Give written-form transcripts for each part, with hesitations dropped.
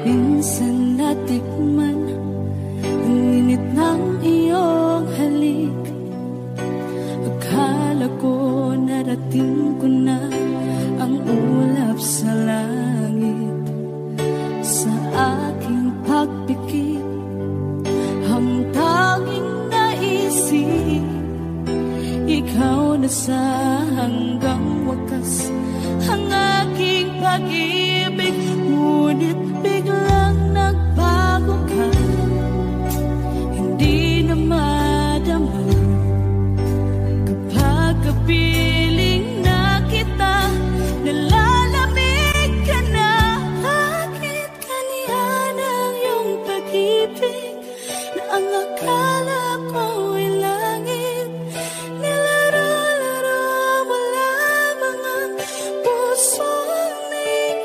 Minsan natikman ang init ng iyong halik. Akala ko narating ko na ang ulap sa langit. Sa aking pagpikit, ang tanging naisip, ikaw na sa hanggang wakas ang aking pag-ibig. Ngunit biglang nagbago ka, hindi na madama kapag kapiling na kita. Nalalamig ka na, bakit kaniyan ang iyong pag-ibig na ang akala ko ay langit? Nilaro-laro mo lamang ang pusong may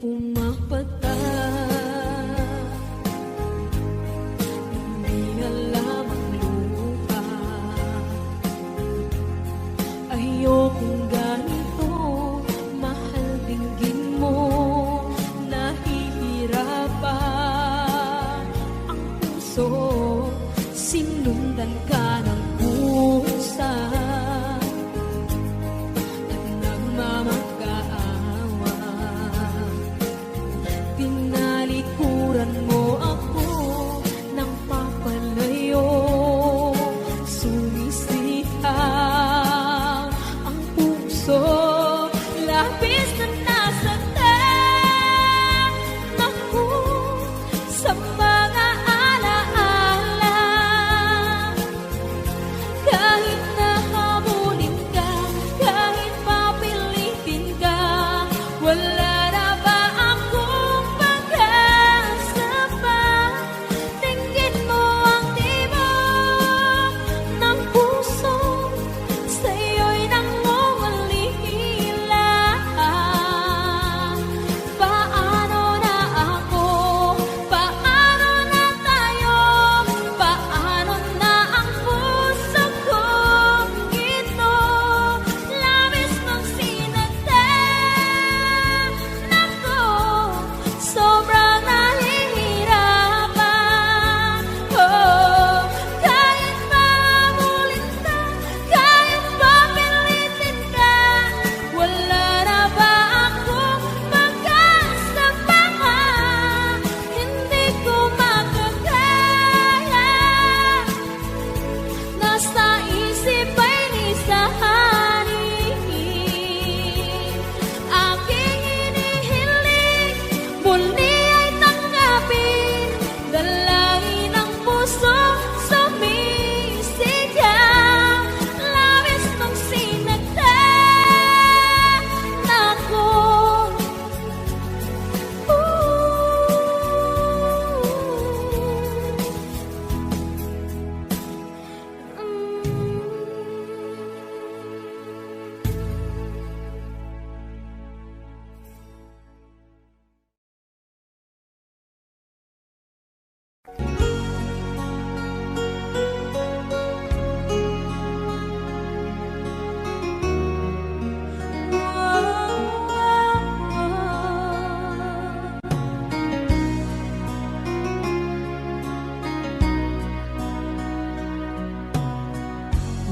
pumapatay. Hindi alam ang luha. Ayokong ganito, mahal dinggin mo. Nahihirapan ang puso, sinundan ka ng pusa. Tinalikuran mo ako ng papalayo. Sumisitaw ang puso, labis na nasaktan ako sa mga alaala. Kahit nahabulin ka, kahit papilitin ka, wala na ba akong pag-asa pa? Tingin mo ang tibok ng puso, sa'yo'y nangungulila. Paano na ako? Paano na tayo? Paano na ang puso kong ito? Labis mong sinaktan ako, sobrang nahihirapan. Oh, kahit mahabulin ka, kahit papilitin ka, wala na ba akong pag-asa pa? Hindi ko makakaya. Nasa isip ay lisahanin. Aking hinihiling, muli ay tanggapin. Dalangin ng puso, sumisigaw. Labis mong sinaktan ako.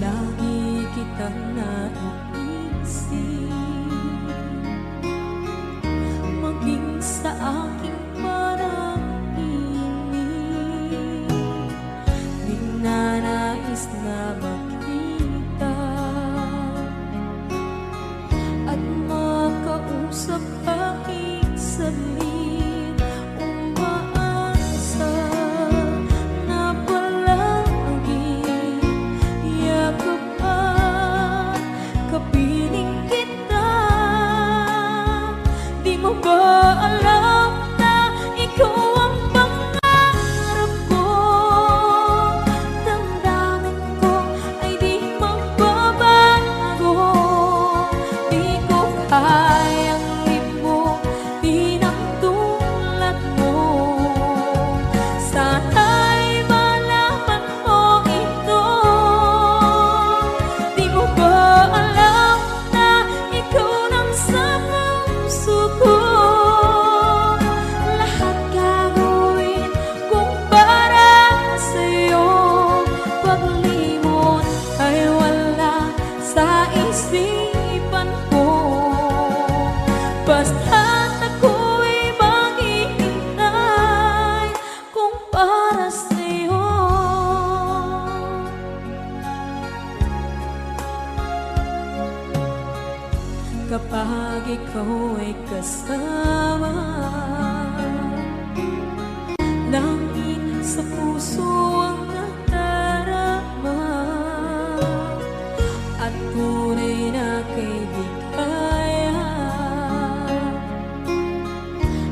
Lagi kitang naiisip, maging sa aking parang inip. Di na nais na makita at makausap kahit saglit. Umaasa na palagi yakap at kapiling kita. Di mo ba alam na ikaw ang pangarap ko? Damdamin ko ay di magbabago. Di ko kayang limutin ang tulad mo. Sana'y malaman mo ito. Di mo ba alam na ikaw nang sa puso ko? Lahat gagawin kung para sa'yo. Paglimot ay wala sa isipan ko. Basta't ako'y maghihintay kung para sa'yo. Kapag ikaw ay kasama, langit sa puso ang nadarama, at tunay na kaibigan.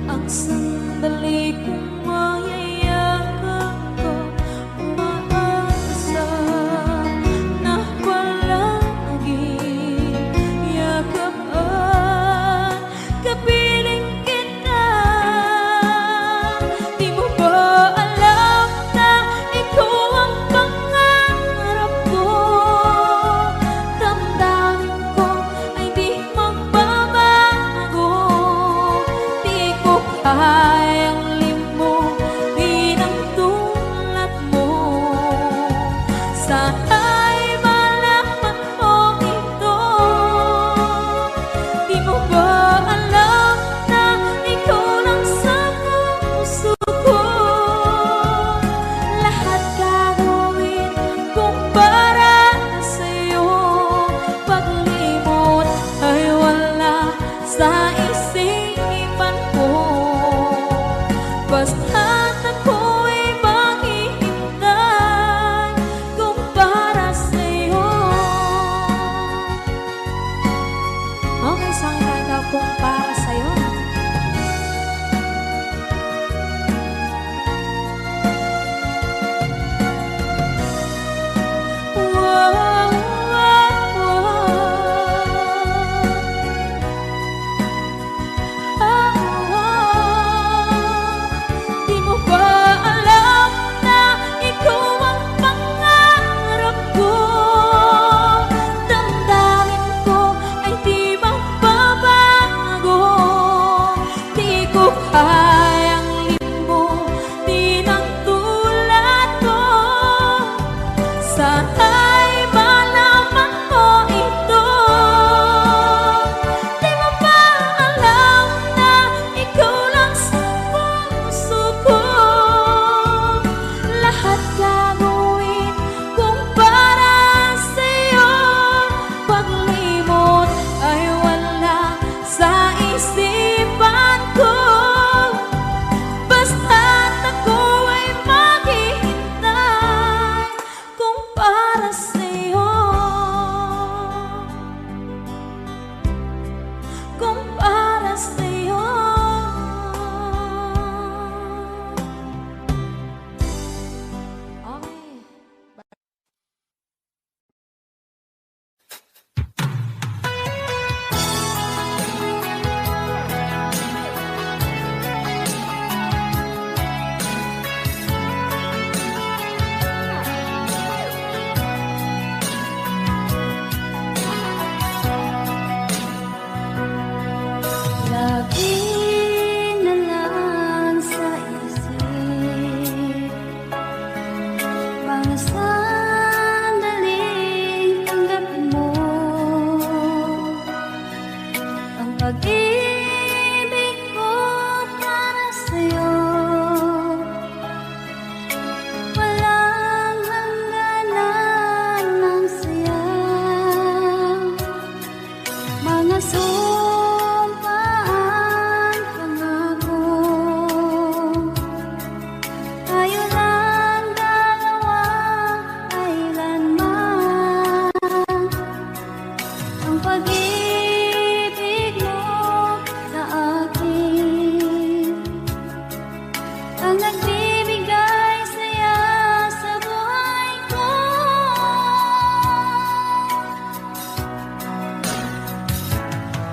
Ang sandali kong mayayakap ko, umaasa na palagi yakap at kapiling kita. kayang limutin ang tulad mo. Sana'y malaman mo ito. Di mo ba alam na ikaw lang sa puso ko? Lahat gagawin kung para sa'yo. Paglimot ay wala sa isipan ko. Basta't ako'y maghihintay kung para sa'yo. Okay, isang kanta kung para sa'yo. Di mo ba alam na ikaw ang pangarap ko? Damdamin ko ay di magbabago. Di ko kayang limutin ang tulad ko. Sana'y malaman mo ito. Di mo ba alam na ikaw lang sa puso ko? Lahat gagawin kung para sa'yo. Paglimot ay wala sa isipan ko. Basta't ako ay maghihintay kung para sa'yo. Kung para sa'yo. Okay. Lagi na lang sa isip mga sandaling tanggapin mo ang pag-ibig ko para sa'yo. Walang hangganan ng saya, mga sumpaan, pangako. Tayo lang dalawa, kailanman. Ang pag-ibig mo sa akin ang nagbibigay saya sa buhay ko.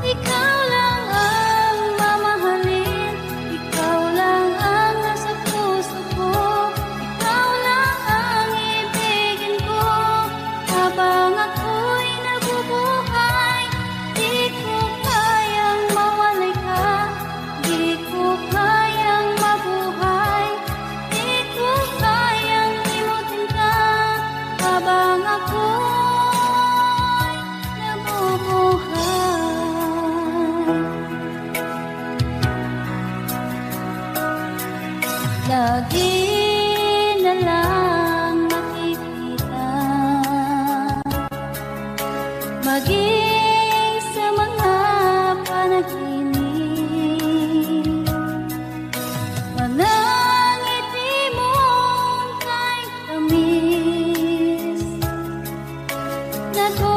Ikaw lang ang mamahalin, ikaw lang ang nasa puso ko, ikaw lang ang ibigin ko. Habang ako'y nabubuhay, di ko kayang mawalay ka, di ko kayang mabuhay, di ko kayang limutin ka. Habang ako'y nabubuhay, lagi na lang makikita, maging sa mga panaginip. Manangiti mong kay tamis, natutunaw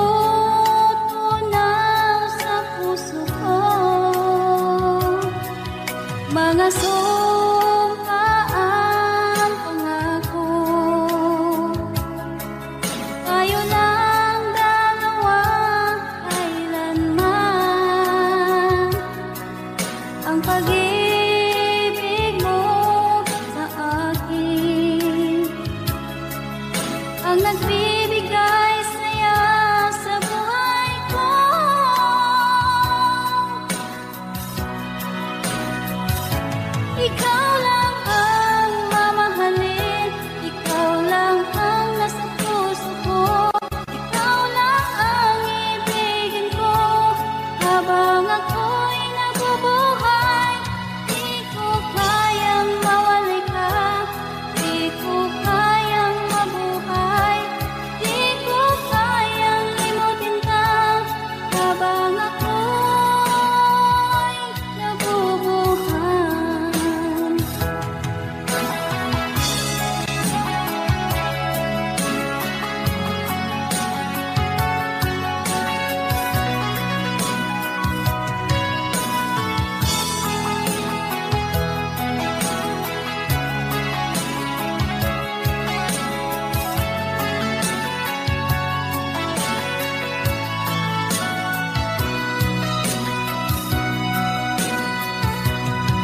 sa puso ko. Mga sumpaan, pangako. Tayo lang dalawa, kailanman. Ang pag-ibig mo sa akin ang nagbibigay saya sa buhay ko. Ikaw lang ang mamahalin, ikaw lang ang nasa puso ko, ikaw lang ang ibigin ko, habang ako'y nabubuhay. Di ko kayang mawalay ka, di ko kayang mabuhay, di ko kayang limutin ka, habang ako'y nabubuhay.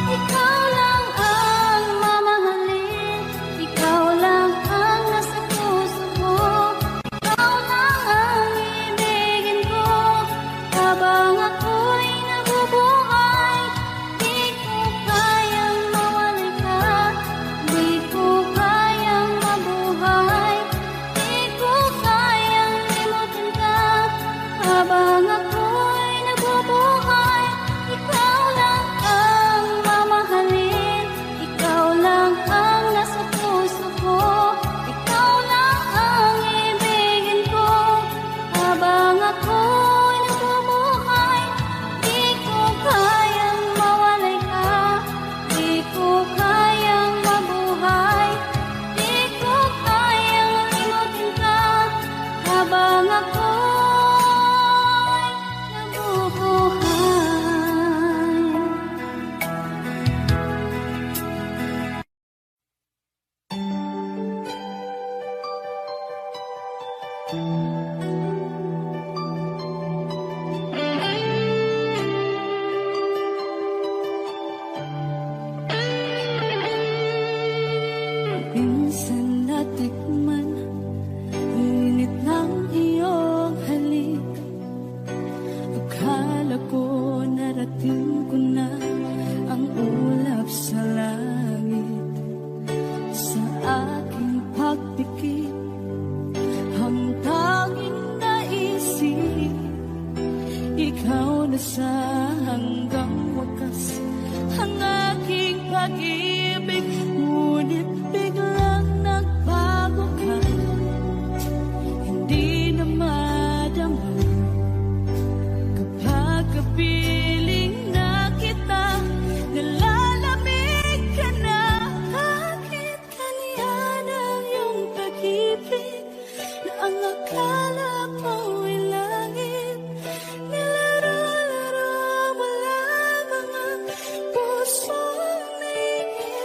Ikaw lang ang mamahalin, ikaw lang ang nasa puso ko, ikaw lang ang ibigin ko, habang ako'y nabubuhay. Di ko kayang mawalay ka, di ko kayang mabuhay, di ko kayang limutin ka, habang ako'y nabubuhay. Ikaw lang ang mamahalin, ikaw lang ang nasa puso ko, ikaw lang ang ibigin ko, habang ako'y nabubuhay. Di ko kayang mawalay ka, di ko kayang mabuhay, di ko kayang limutin ka, habang ako'y nabubuhay. Minsan natikman ang init ng iyong halik. Akala ko narating ko na ang ulap sa langit. Sa aking pagpikit, ang tanging naisip, ikaw na sa hanggang wakas ang aking pag-ibig. Ngunit biglang nagbago ka, hindi na madama kapag kapiling na kita, nalalamig ka na. Bakit ganyan ang iyong pag-ibig, na ang akala ko'y langit? Nilaro-laro mo lamang ang pusong naiinip.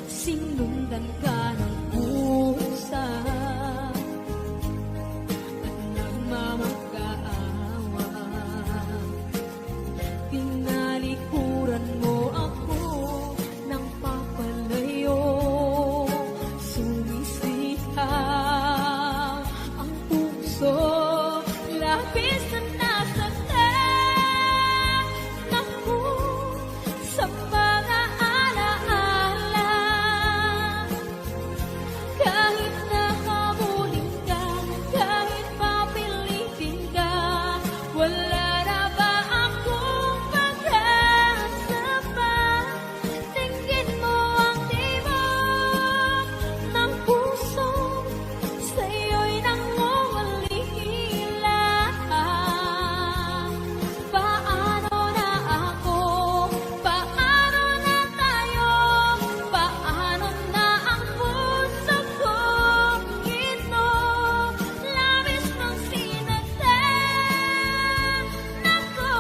sinundan ka ng pusa at nagmamag-aawa. Tinalikuran mo ako ng papalayo, sumisigaw ang puso, labis na nasaktan ako sa mga alaala. Kahit nahabulin ka, kahit papilitin ka, wala na ba akong pag-asa pa? Tingin mo ang tibok ng puso, sa'yo'y nangungalila. Paano na ako? Paano na tayo? Paano na ang puso kong ito? Labis mong sinaktan ako,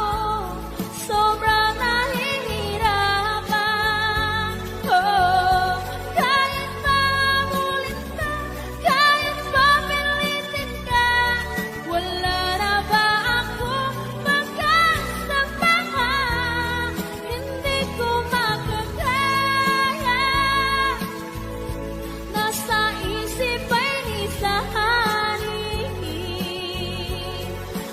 sobrang nahihirapan. Oh, kahit mamulit ka, kahit papilitin ka, wala na ba akong pag-asa pa? Hindi ko makakaya, nasa isip ay nisahanin.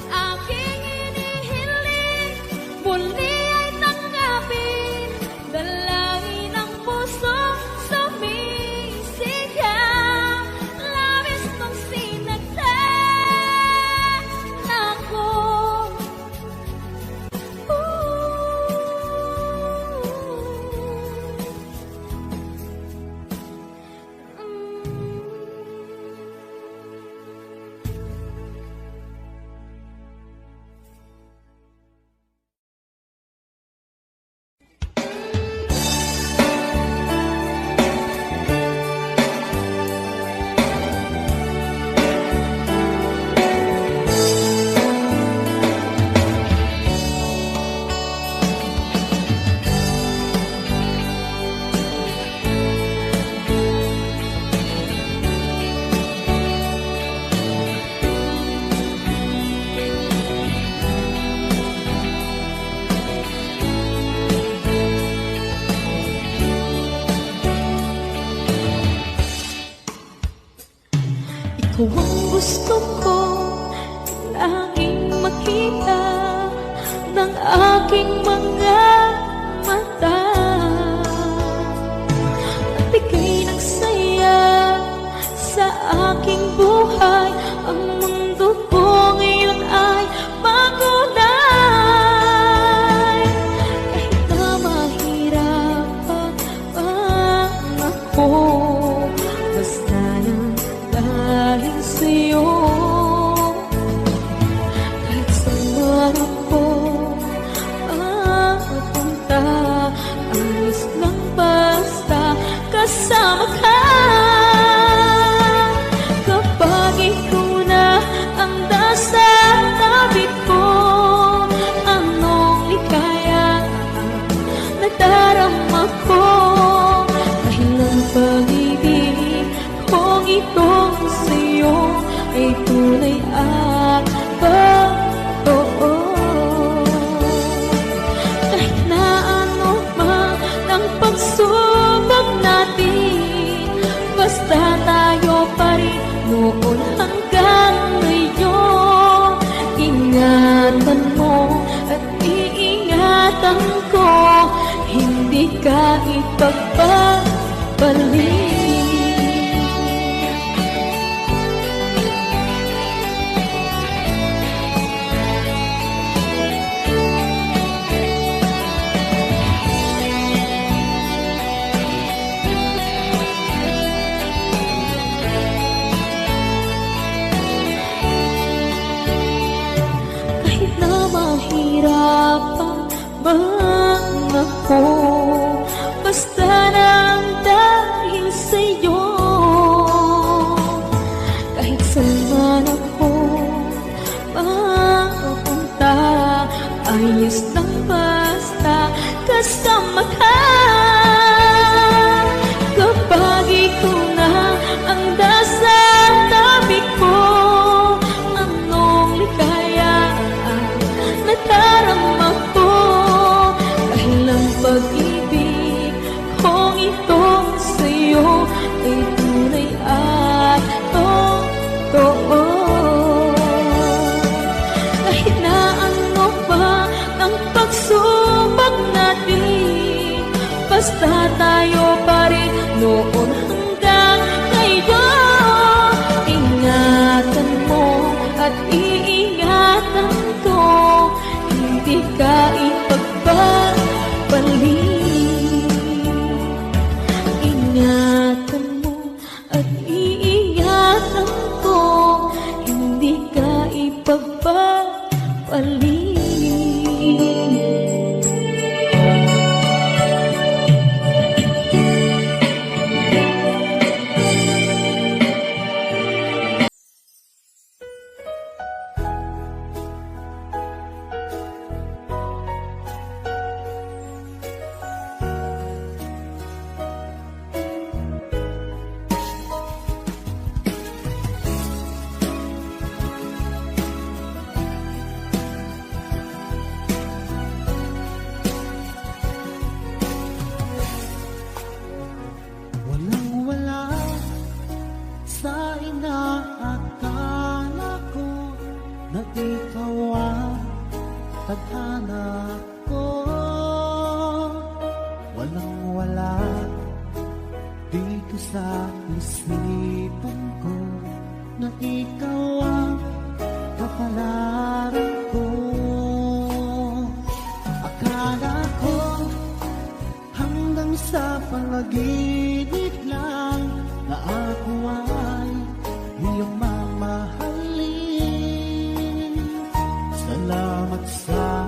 Aking inihiling, muli ay tanggapin, dalangin ang puso sumisigaw. Labis mong sinaktan ako. Ikaw ang gusto ko laging makita ng aking mga mata, at ika'y nagsaya sa aking buhay. Ang mundo ko ngayon ay makulay. Kahit na mahirapan ako, basta lang dahil sa'yo. Kahit saan ako mapunta, ayos lang basta kasama ka. Kapag ikaw na ang nasa tabi ko, anong likaya nadarama ko. Dahilan pag-ibig kong itong sa'yo ay tunay at totoo. Kahit na ano man ang pagsubok natin, basta tayo pa rin noon hanggang ngayon. Ingatan mo at iingatan ko, hindi ka ipagpapalik. Kahit na mahirapan man ako, basta nang dahil sa'yo. Kahit saan man ako mapunta, ayos lang basta kasama ka. ko sa'yo ay tunay at totoo. Kahit na ano pa ang pagsubok natin, basta tayo pa rin noon hanggang ngayon. Ingatan mo at iingatan ko, hindi ka ipagpapalit. Ingatan mo at iingatan ko, hindi ka ipagpapalit. Walang-wala sa inaakala ko na ikaw ang tadhana ko. Walang-wala dito sa isipan ko na ikaw ang kapalaran ko. Akala ko hanggang sa panaginip lang na ako ay iyong mamahalin. Salamat sa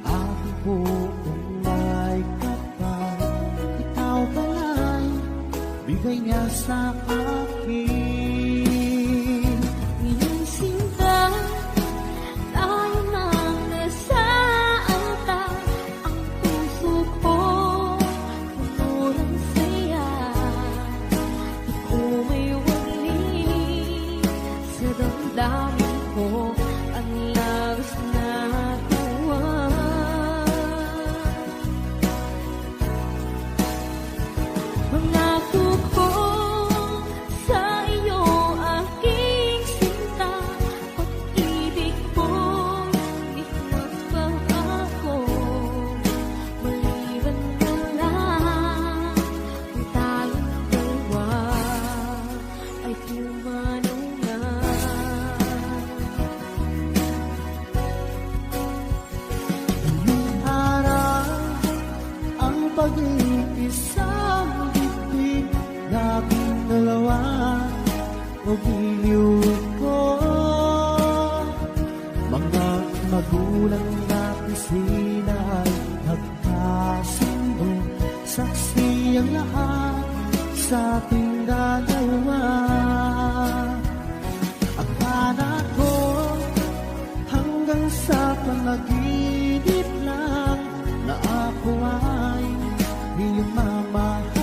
aking buong may kapal. Ikaw pala'y bigay niya sa akin. Ngayong sinta, tayo nang nasa altar. Ang puso ko puno ng saya. Di ko may wali sa damdamin ko ang labis na tuwa. Pangako ko sa iyo, aking sinta, pag-ibig ko di magbabago. Maliban na lang kung tayong dalawa ay pumanaw na. Ngayong araw ang pag-iisang dibdib nating dalawa o giliw ko. Mga magulang natin sila ay nagkasundo, saksi ang lahat sa ating dalawa. Akala ko hanggang sa panaginip lang na ako ay iyong mamahalin.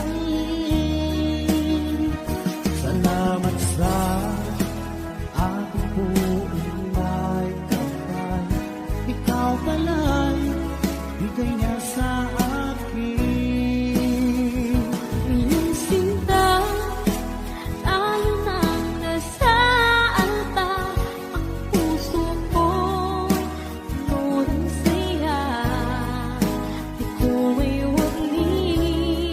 Salamat sa aking buong may kapal. Ikaw pala'y bigay niya sa akin. Ngayong sinta, tayo nang nasa altar. Ang puso ko puno ng saya. Di ko may wali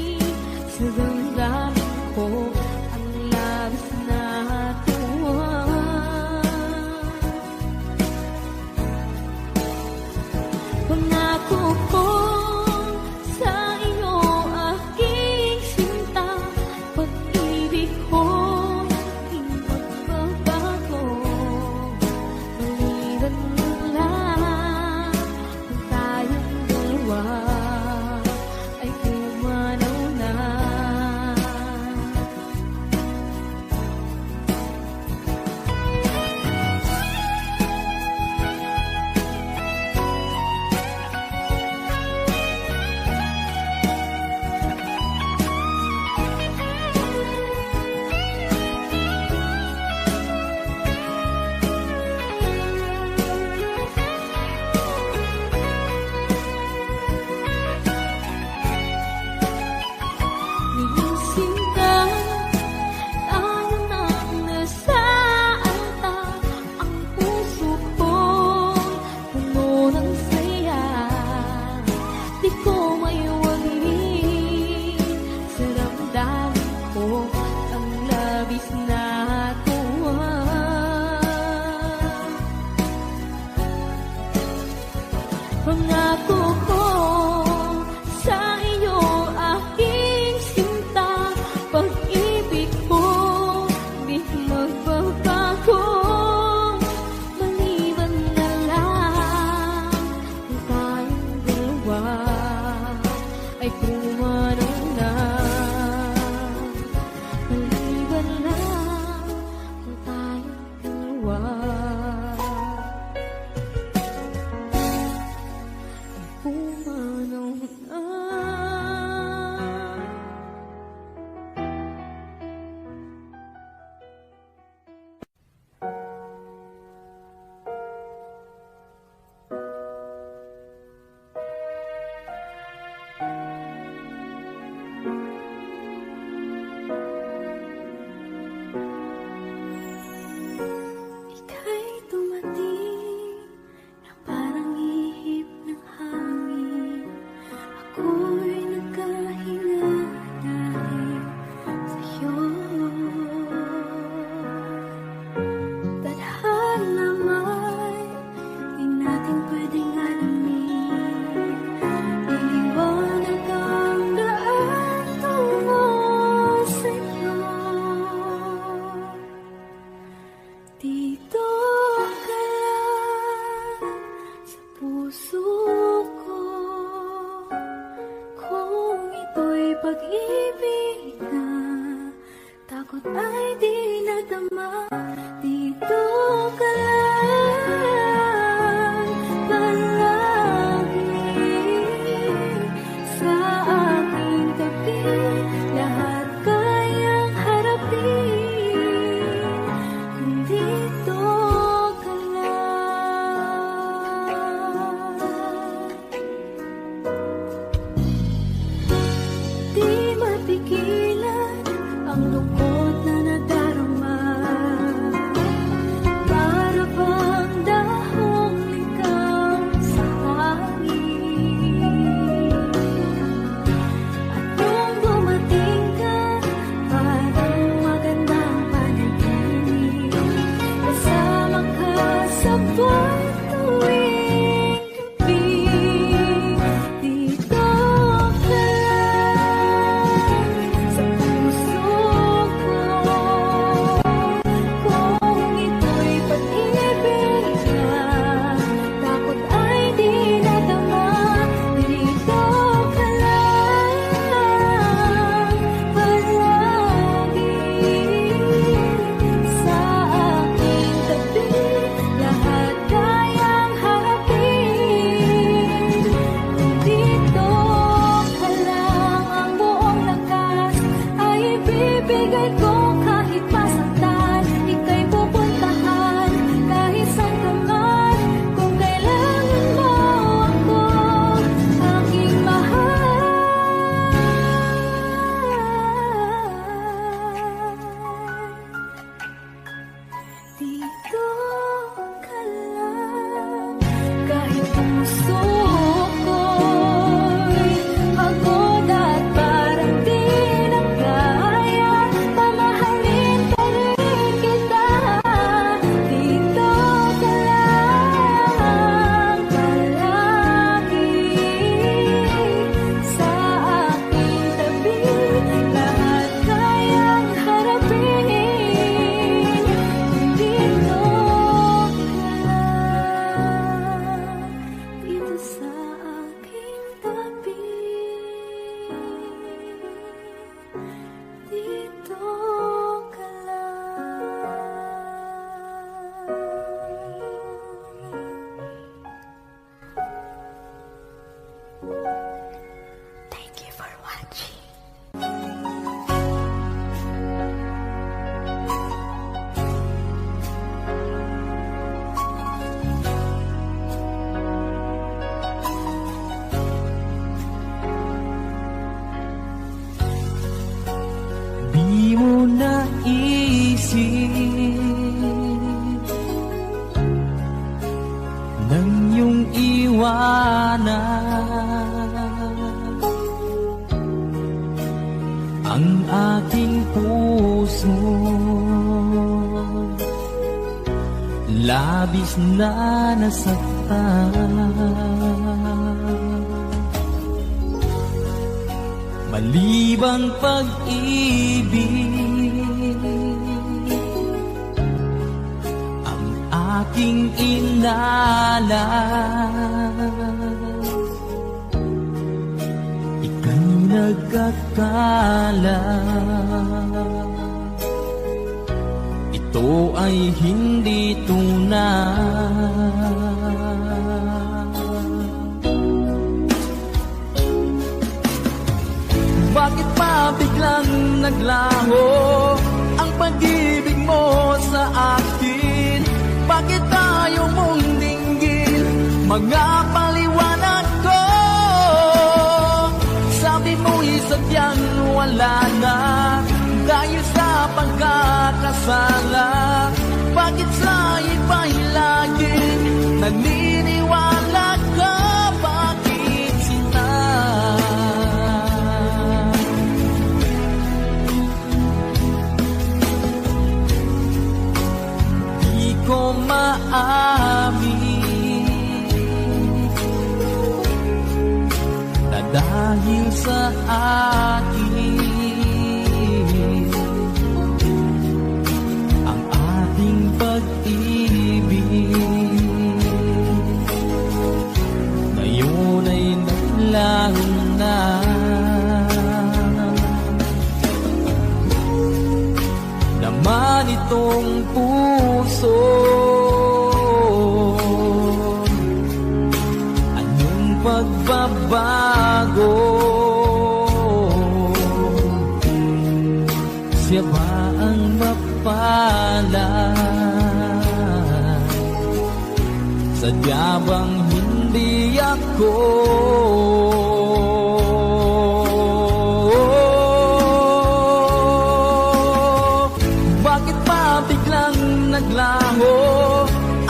na takot ay di nadama. Dito ka lang palagi sa aking tabi. Lahat kayang harapin kung dito ka lang. Di mapigilan ang lungkot na nadarama. Para bang dahong ligaw sa hangin. At nung dumating ka, parang magandang panaginip. Kasama ka sa buwan tuwing gabi. Dito ka lang sa puso ko. Kung ito'y pag-ibig na takot ay di nadama. Dito ka lang palagi sa aking tabi. Lahat kayang harapin kung dito ka lang. Ang buong lakas ay ibibigay ko kahit masaktan. Ika'y pupuntahan kahit saan ka man. Kung kailangan mo ako, aking mahal. Dito ka lang kahit puso ko'y pagod at parang di na kaya. Mamahalin pa rin kita. Dito ka lang palagi sa aking tabi. Lahat kayang harapin kung dito ka lang. Dito sa aking tabi. Dito ka lang. Thank you for watching. Di mo naisip nang iyong iwanan ang aking puso. Labis na nasaktan. Malibang pag-ibig ang aking inalan. Ika'y nagkakala ito ay hindi tunay. Bakit pa biglang naglaho ang pag-ibig mo sa akin? Bakit ayaw mong dinggin mga paliwanag ko? Sabi mo'y sadyang wala na dahil sa pagkakasala. Bakit sa iba'y laging naniniwala ka? Bakit sila? Di ko maamin na dahil sa akin ang ating pag-ibig ngayon ay naglaho na. itong puso? Anong pagbabago? Siya ba ang mapalad? Sadya bang hindi ako? Bakit pa biglang naglaho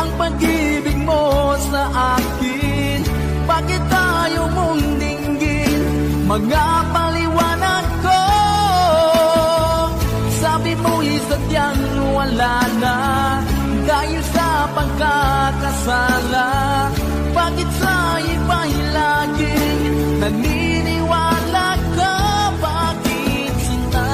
ang pag-ibig mo sa akin? Bakit tayo mong dinggin mga paliwanag ko? Sabi mo'y sadyang wala na dahil sa pagkakasala. Bakit sa iba'y laging naniniwala ka? Bakit sinta?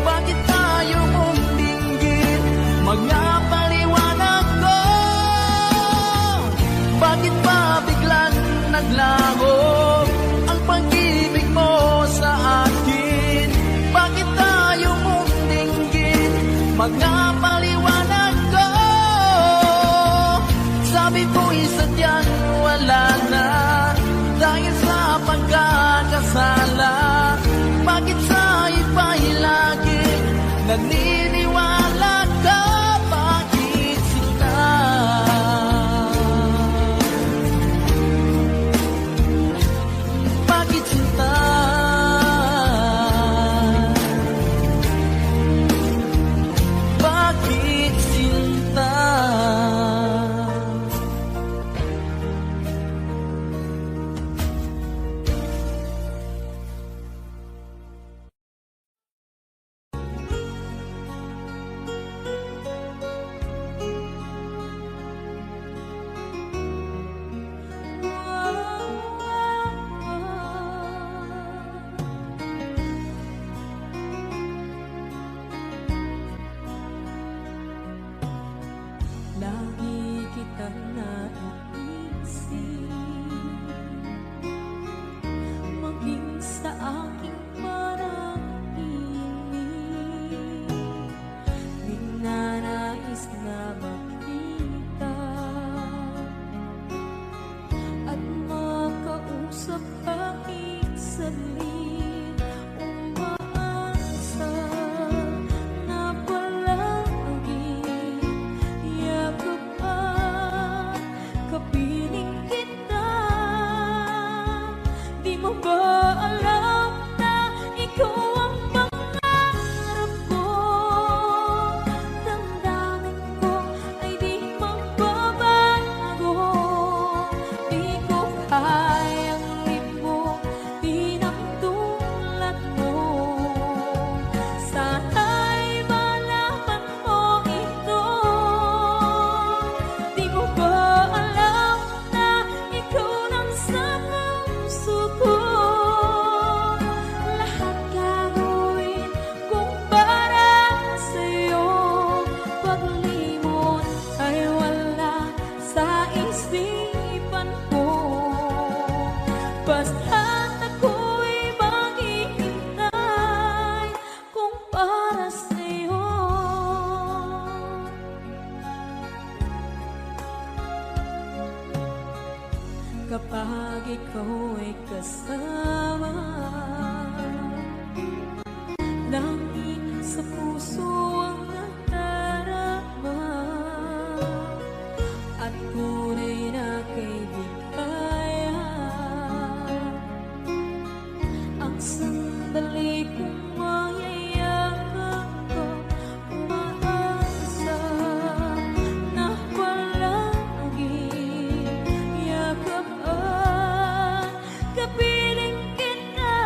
Bakit tayo mong dinggin mga paliwanag ko? Bakit pa biglang naglaho ang pag-ibig mo sa akin? Bakit tayo mong dinggin mga paliwanag ko? Sabi ko'y sadyang wala na dahil sa pagkakasala. Bakit sa iba'y laging naniniwala ka? Bakit sila? Bakit sinta? Bakit sinta? Lagi kitang naiisip, maging sa aking parang inig. Di nanais na makita at makausap kahit saglit. Umaasa na palagi yakap at kapiling kita. Di mo ba alam na ikaw ang pangarap ko? Damdamin ko ay di magbabago. Di ko kayang limutin ang tulad mo. Sana'y malaman mo ito. Di mo ba alam na ikaw nang sa puso ko? Lahat gagawin kung para sa'yo. Paglimot ay wala sa isipan ko. Basta't ako'y maghihintay kung para sa'yo. Kapag ikaw ay kasama, langit sa puso ang nadarama, at tunay na kaibigan. Ang sandali kong mayayakap ko, umaasa na palagi yakap at kapiling kita.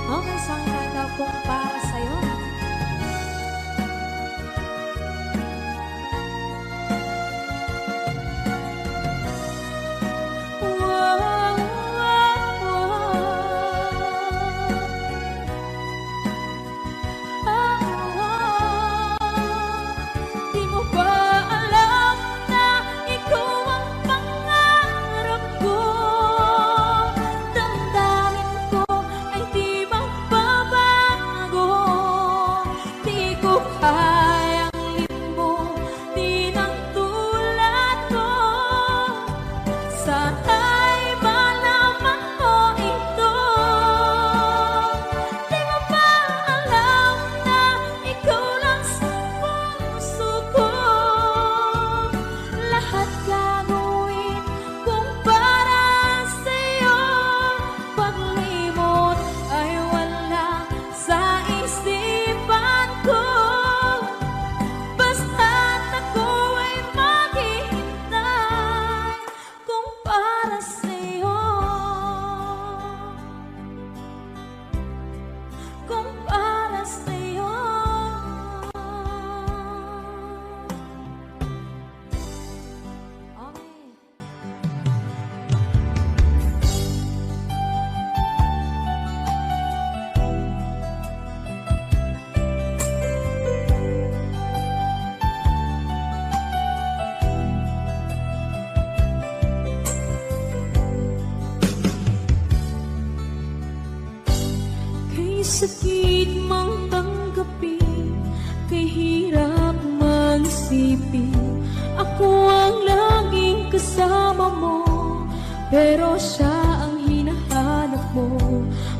Okay, song na daw pong para sa'yo. Di mo ba alam na ikaw ang pangarap ko? Damdamin ko ay di magbabago. Di ko kayang limutin ang tulad ko. Sana'y malaman mo ito. Di mo ba alam na ikaw lang sa puso ko? Lahat gagawin kung para sa'yo. Paglimot ay wala sa isipan ko. Basta't ako ay maghihintay kung para sa'yo. Kung para sa'yo. Okay. Kay sakit mang tanggapin, kay hirap mang isipin, ako ang laging kasama mo, pero siya ang hinahanap mo.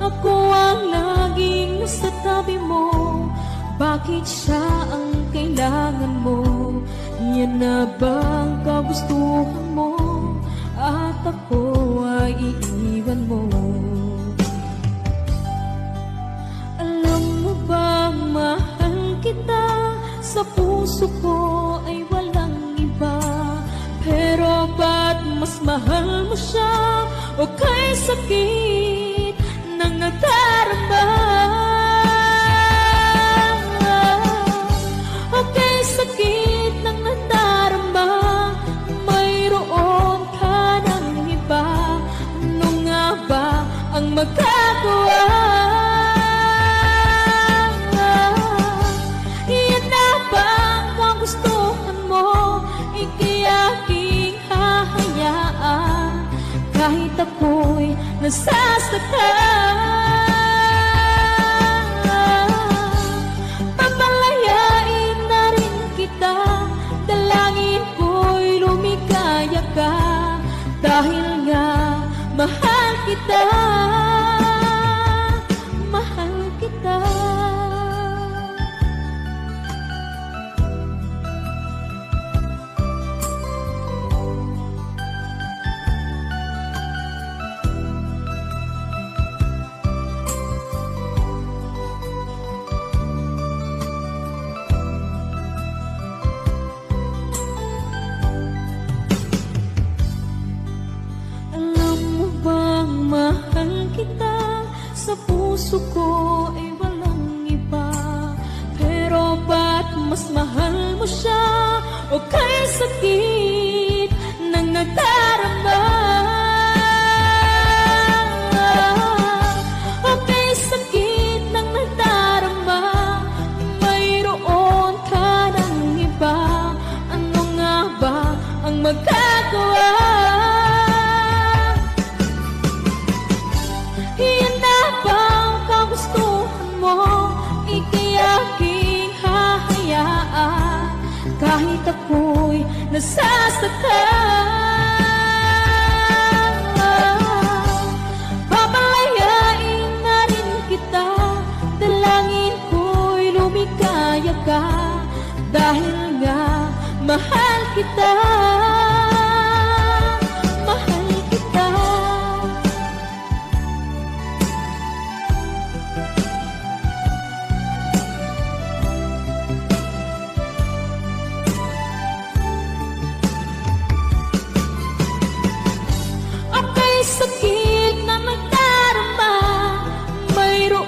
Ako ang laging nasa tabi mo, bakit siya ang kailangan mo? Yan na bang kagustuhan mo? At ako ay iiwan mo. Alam mo bang mahal kita? Sa puso ko ay walang iba. Pero ba't mas mahal mo siya? O kay sakit ng nadarama? O kay sakit ng nadarama? Mayroon ka ng iba. Ano nga ba ang magagawa? Yan na ba ang kagustuhan mo? Ikiyaking hahayaan kahit ako'y nasasaktan. Papalayain na rin kita, dalangin ko'y lumikaya ka, dahil nga mahal kita. Mahal kita. Alam mo bang mahal kita? Sa puso ko ay walang iba. Pero ba't mas mahal mo siya? O kay sakit ng nadarama? O kay sakit ng nadarama? Mayroon ka ng iba. Ano nga ba ang magagawa? Yan na ba ang kagustuhan mo? Ikiyaking hahayaan kahit ako'y nasasaktan. Papalayain na rin kita, dalangin ko'y lumikaya ka, dahil nga mahal kita. Mahal kita. Sakit na magdarama, mayroon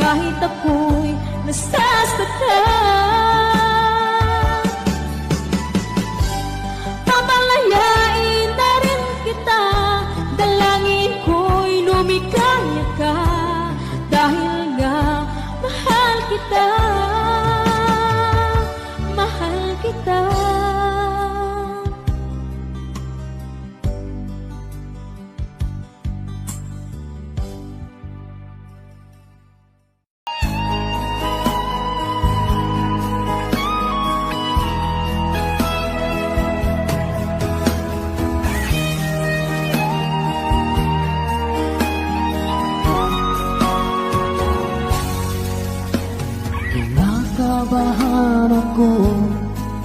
kahit ako'y nasasaktan. Mamalayain na rin kita, dalangin ko'y lumikaya ka, dahil nga mahal kita, mahal kita. Kinakabahan ako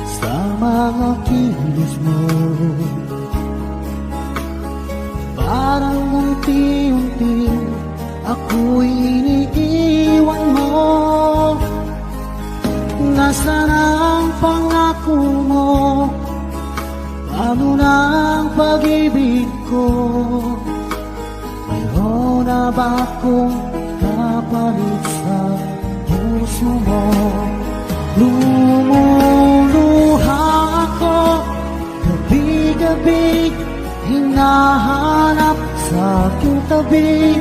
sa mga kilos mo, parang unti-unti ako'y iniiwan mo. Nasaan ang pangako mo? Paano na ang pag-ibig ko? Mayroon na ba akong kapalit sa puso mo? Lumuluha ako, gabi-gabi hinahanap sa aking tabi.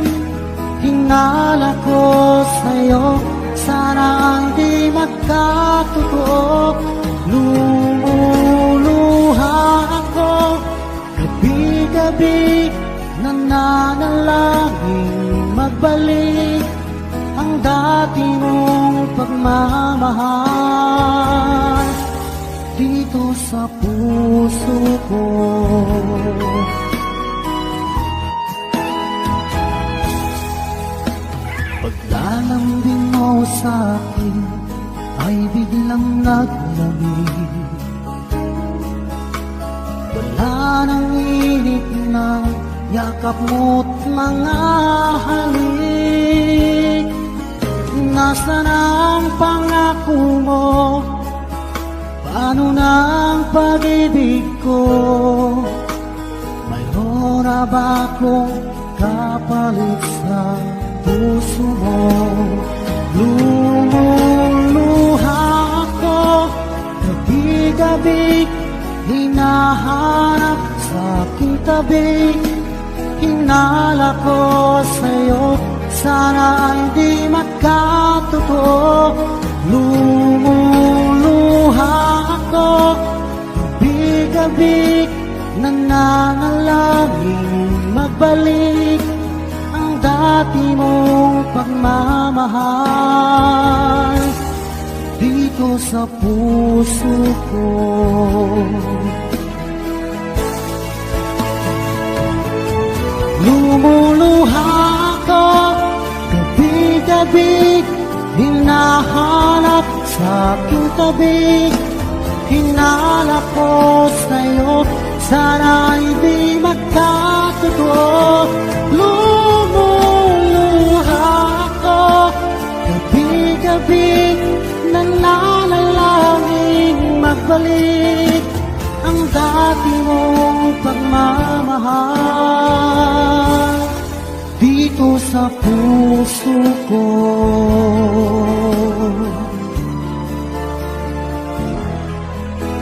Hinala ko sa'yo, sana hindi magkatotoo. Lumuluha ako, gabi-gabi nananalangin magbalik ang dati mong pagmamahal dito sa puso ko. Paglalambing mo sa'kin ay biglang naglamig. Wala nang init ng yakap mo't mga halik. Nasaan ang pangako mo? Paano na ang pag-ibig ko? Mayroon na ba akong kapalit sa puso mo? Lumuluha ako, gabi-gabi hinahanap sa aking tabi. Hinala ko sa'yo, sana hindi magkatotoo. Lumuluha ako, gabi-gabi nananalangin magbalik ang dati mong pagmamahal dito sa puso ko. Lumuluha ako, gabi-gabi hinahanap sa aking tabi. Hinala ko sa'yo, sana hindi magkatotoo. Lumuluha ako, gabi-gabi nananalangin magbalik ang dati mong pagmamahal dito sa puso ko.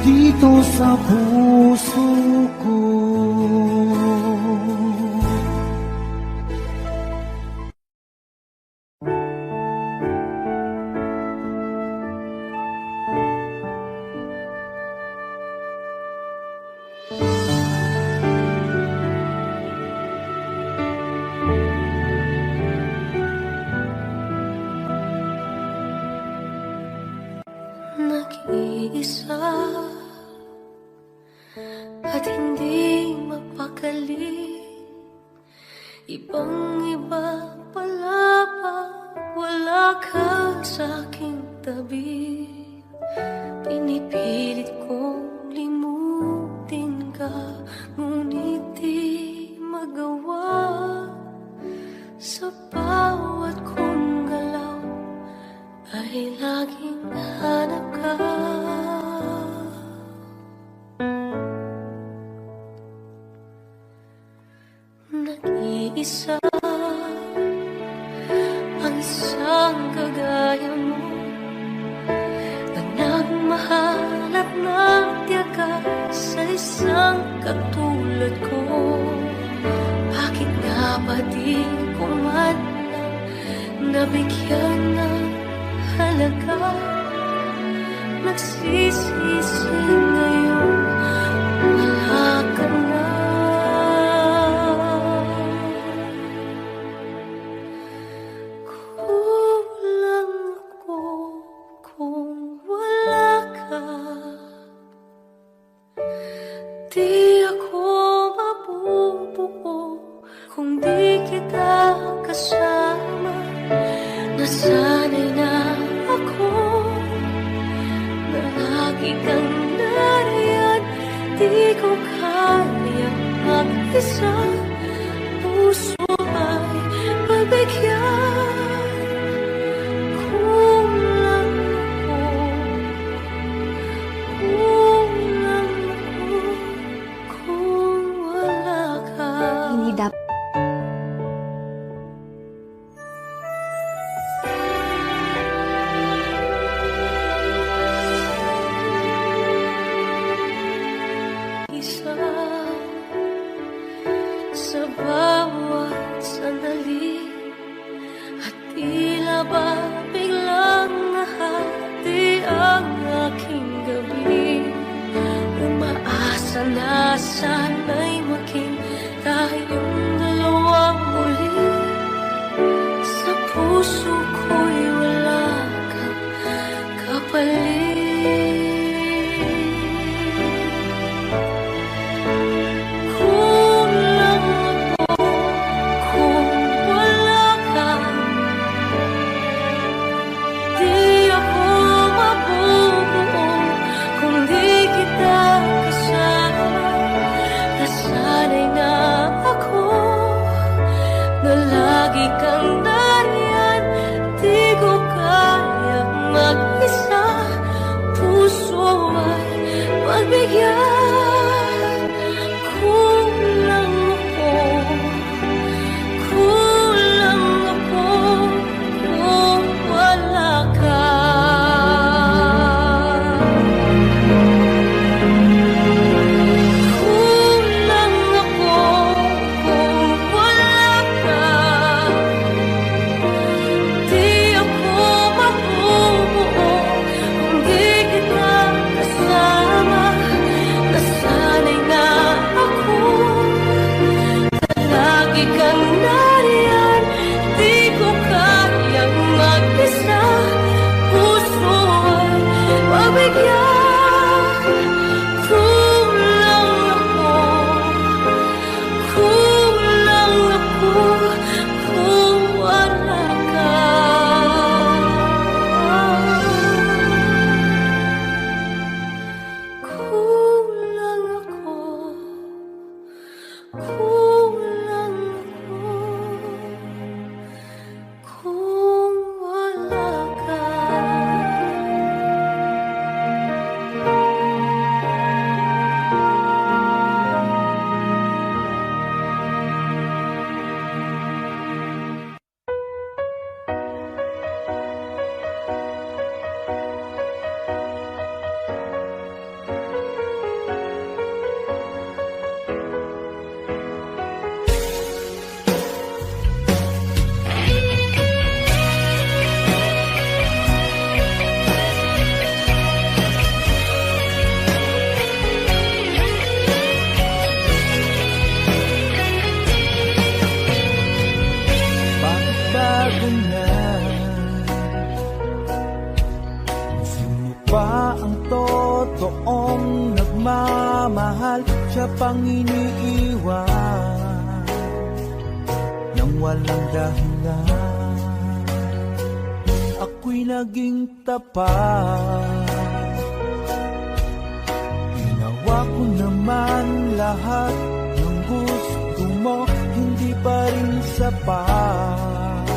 Dito sa puso ko. Nag-iisa at hindi mapakali, ibang-iba pala pag wala ka sa aking tabi. Pinipilit kong limutin ka, ngunit di magawa. Sa bawat kong galaw ay laging hanap ka. Nag-iisa ang isang nabigyan ng halaga. Nagsisisi ngayon, wala ka na. Kulang ako kung wala ka. Di ako mabubuo kung di kita kasama. Nasanay na ako na lagi kang nariyan. Di ko kaya mag-isa. Puso ay pagbigyan. Kulang ako, kulang ako kung wala ka. Hindi dapat isa sa bawat sandali, at tila ba biglang nahati ang aking gabi. Umaasa na sana'y maging tayong dalawang muli. Sa puso ko'y wala kang kapalit. Pagbigyan, kulang ako, kulang ako kung wala ka. Kulang ako kung wala ka. Di ako mabubuo kung di kita kasama. Nasanay na ako na lagi kang nariyan. Di ko kayang mag-isa. Puso ay pagbigyan. Kulang ako, kulang ako kung wala ka. Kulang ako, kulang ako kung wala ka. Bakit bago na? Sino pa ang totoong nagmamahal? Siya pang iniiwan nang walang dahilan. Ako'y naging tapat. Ginawa ko naman lahat ng gusto mo. Hindi pa rin sapat,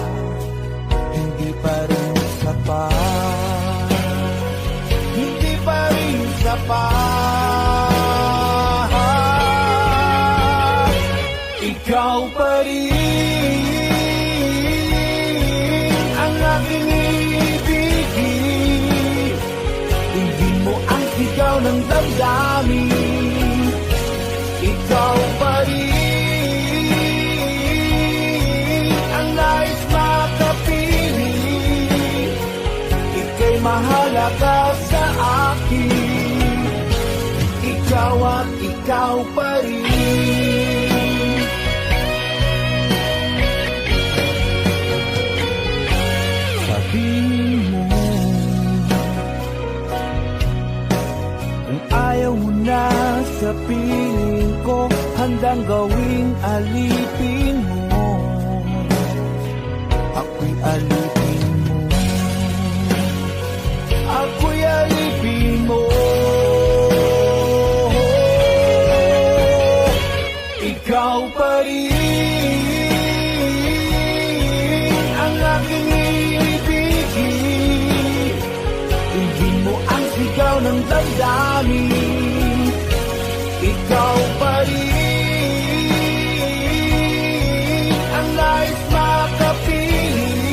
hindi pa rin sapat, hindi pa rin sapat. Ikaw pa rin ang aking ibigin. Hindi mo ang sigaw ng damdamin. Ikaw pa rin ang nais makapili. ikaw pa rin. Sabihin mo kung ayaw mo na sa piling ko, handang gawing alipin mo. Ako'y alipin mo. Ako'y alipin mo. Ikaw pa rin ang aking ibigin. Hindi mo ang sigaw ng damdamin. Ikaw pa rin ang nais makapiling.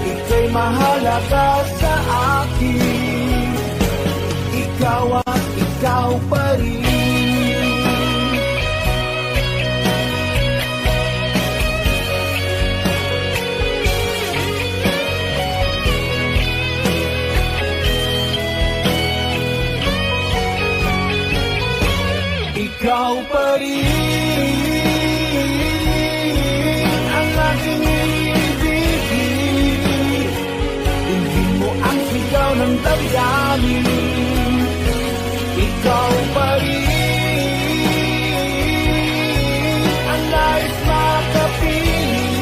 Ika'y mahalaga sa akin. Ikaw at ikaw pa rin. Ikaw pa rin ang aking ibigin. Hindi mo ang sigaw ng damdamin. Ikaw pa rin ang nais makapiling.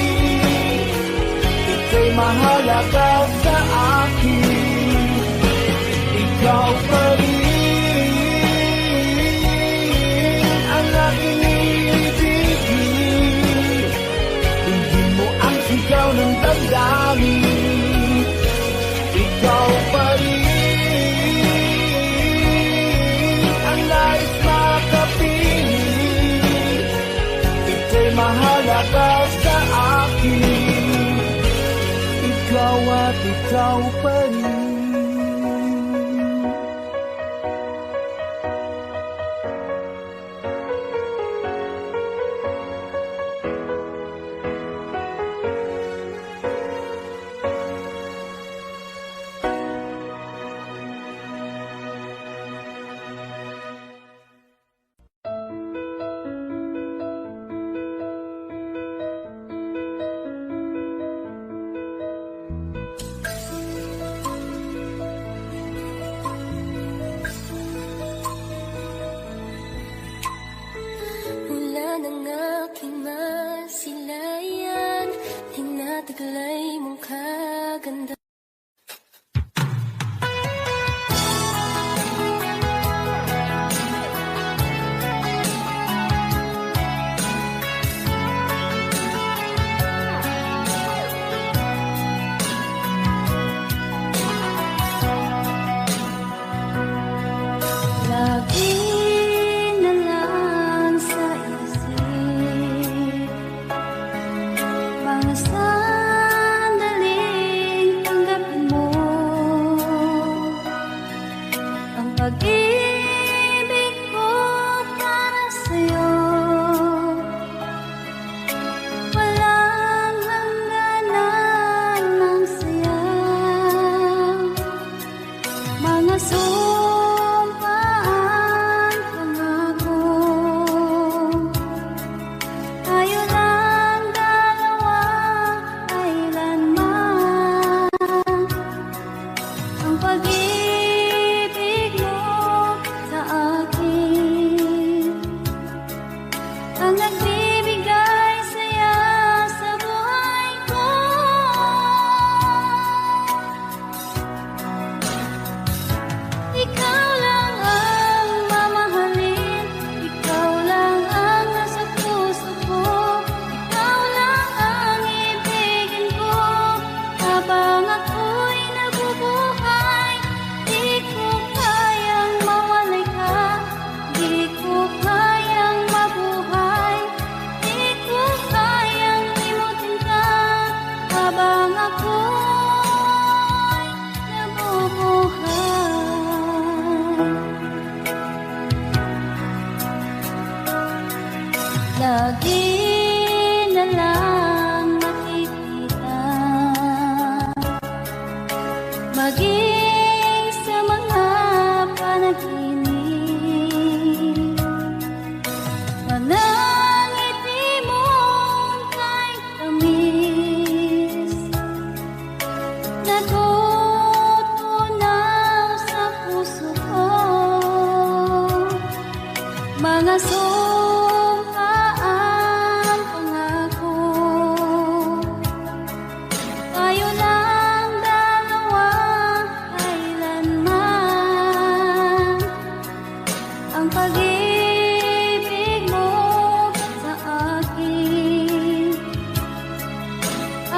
Ika'y mahalaga sa akin. Ikaw pa rin ikaw ng damdamin. Ikaw pa rin ang nais makapiling. Ika'y mahalaga sa akin. Ikaw at ikaw pa rin. Taglay mong kaganda. Pag-ibig ko para sa'yo, walang hangganan ng saya. Mga sumpaan, pangako, tayo lang dalawa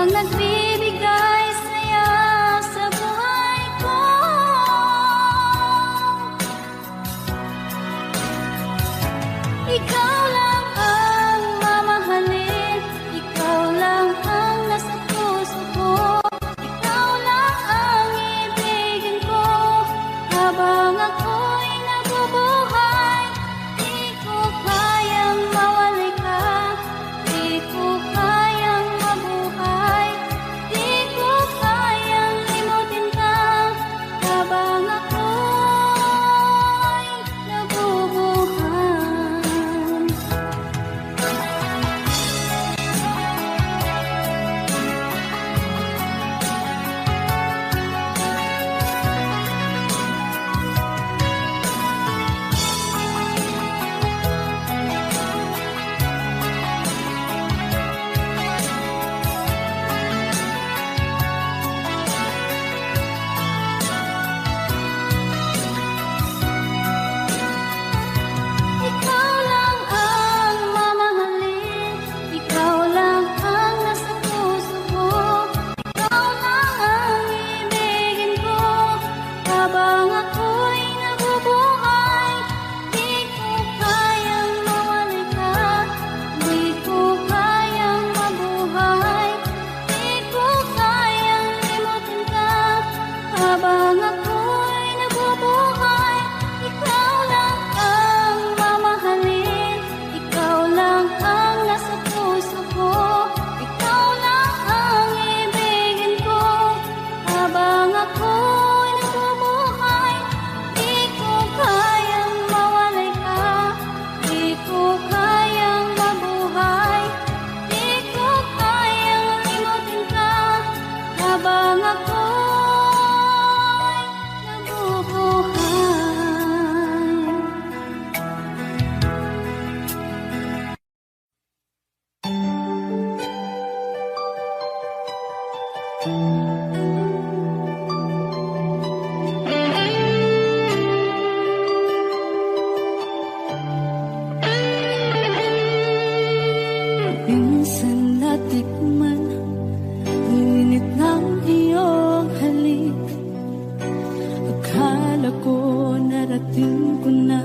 ang nagbibigay saya sa buhay ko. Ikaw lang ang mamahalin, ikaw lang ang nasa puso ko, ikaw lang ang ibigin ko habang ako'y nabubuhay. Di ko kayang mawalay ka, di ko kayang mabuhay, di ko kayang limutin ka habang ako'y nabubuhay. Ikaw lang ang mamahalin, ikaw lang ang nasa puso ko, ikaw lang ang ibigin ko habang ako'y nabubuhay. Di ko kayang mawalay ka, di ko kayang mabuhay, di ko kayang limutin ka habang ako'y nabubuhay. Ikaw lang ang mamahalin, ikaw lang ang nasa puso ko, ikaw lang ang ibigin ko habang ako'y nabubuhay. Di ko kayang mawalay ka, di ko kayang mabuhay, di ko kayang limutin ka habang ako'y nabubuhay. Minsan natikman ang init ng iyong halik. Akala ko narating ko na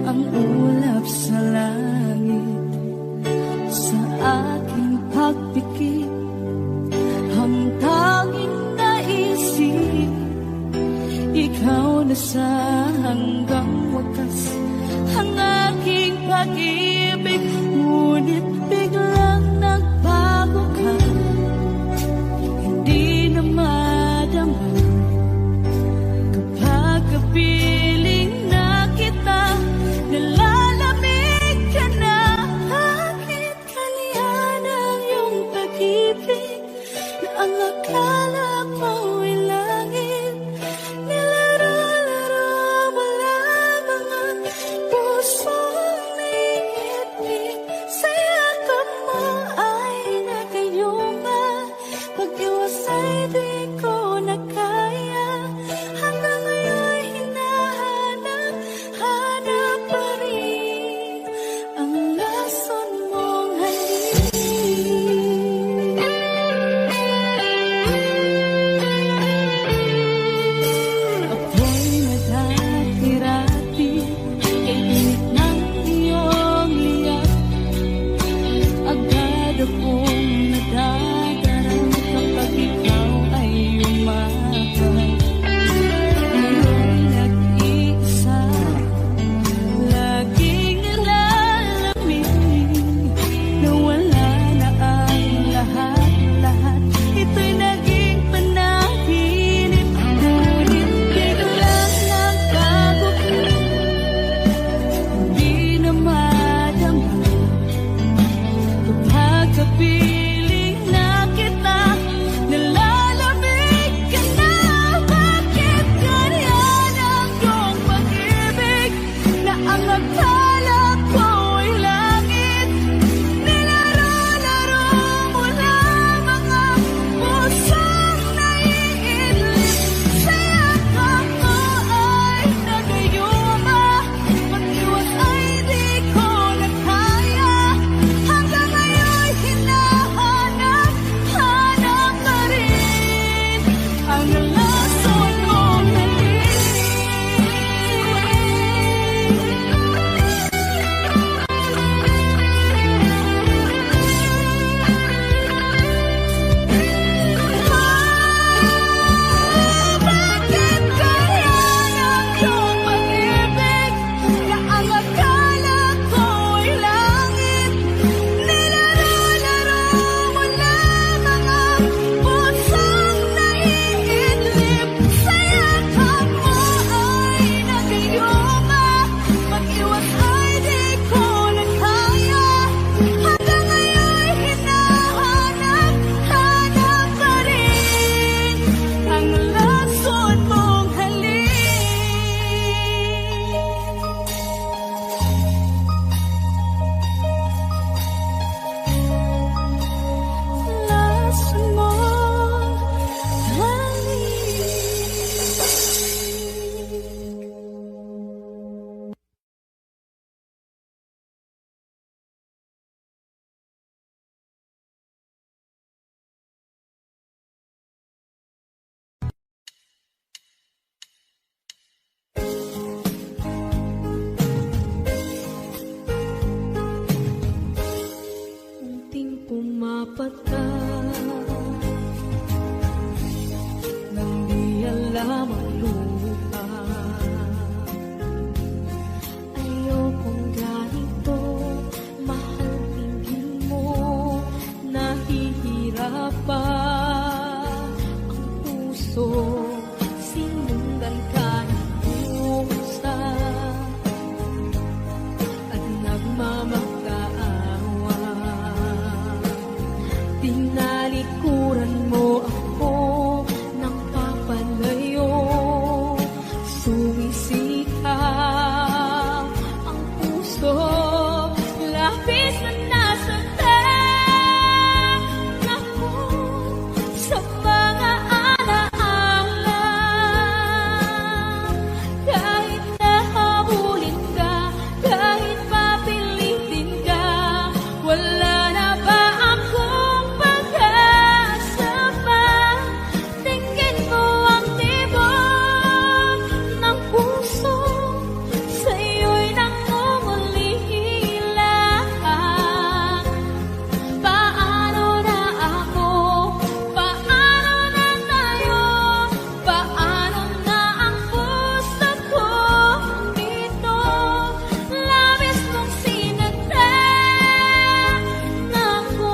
ang ulap sa langit. Sa aking pagpikit, ang tanging naisip, ikaw na sa hanggang wakas ang aking pag-ibig. Ngunit biglang nagbago ka, hindi na madama kapag kapiling na kita, nalalamig ka na. Bakit kaniyan ang iyong pag-ibig na ang akala ko'y langit? Nilaro-laro mo lamang ang pusong naiibig. Sa yakap mo ay nagayuma, pag-iwas ay di ko na kaya. Hanggang ngayon hinahanap pa rin ang lason mong halik. nang di alam ang lupa. Ayokong ganito, mahal tingin mo, nahihirapan ang puso, sinundan ka ng pusa at nagmamakaawa. Tinalikuran mo ako ng papalayo, sumisikap ang puso, labis na nasaktan ako sa mga alaala. Kahit nahabulin ka, kahit papilitin ka, wala na ba akong pag-asa pa? Tingin mo ang tibok ng puso, sa'yo'y nangungulila. Paano na ako? Paano na tayo? Paano na ang puso ko dito? Labis mong sinaktan ako.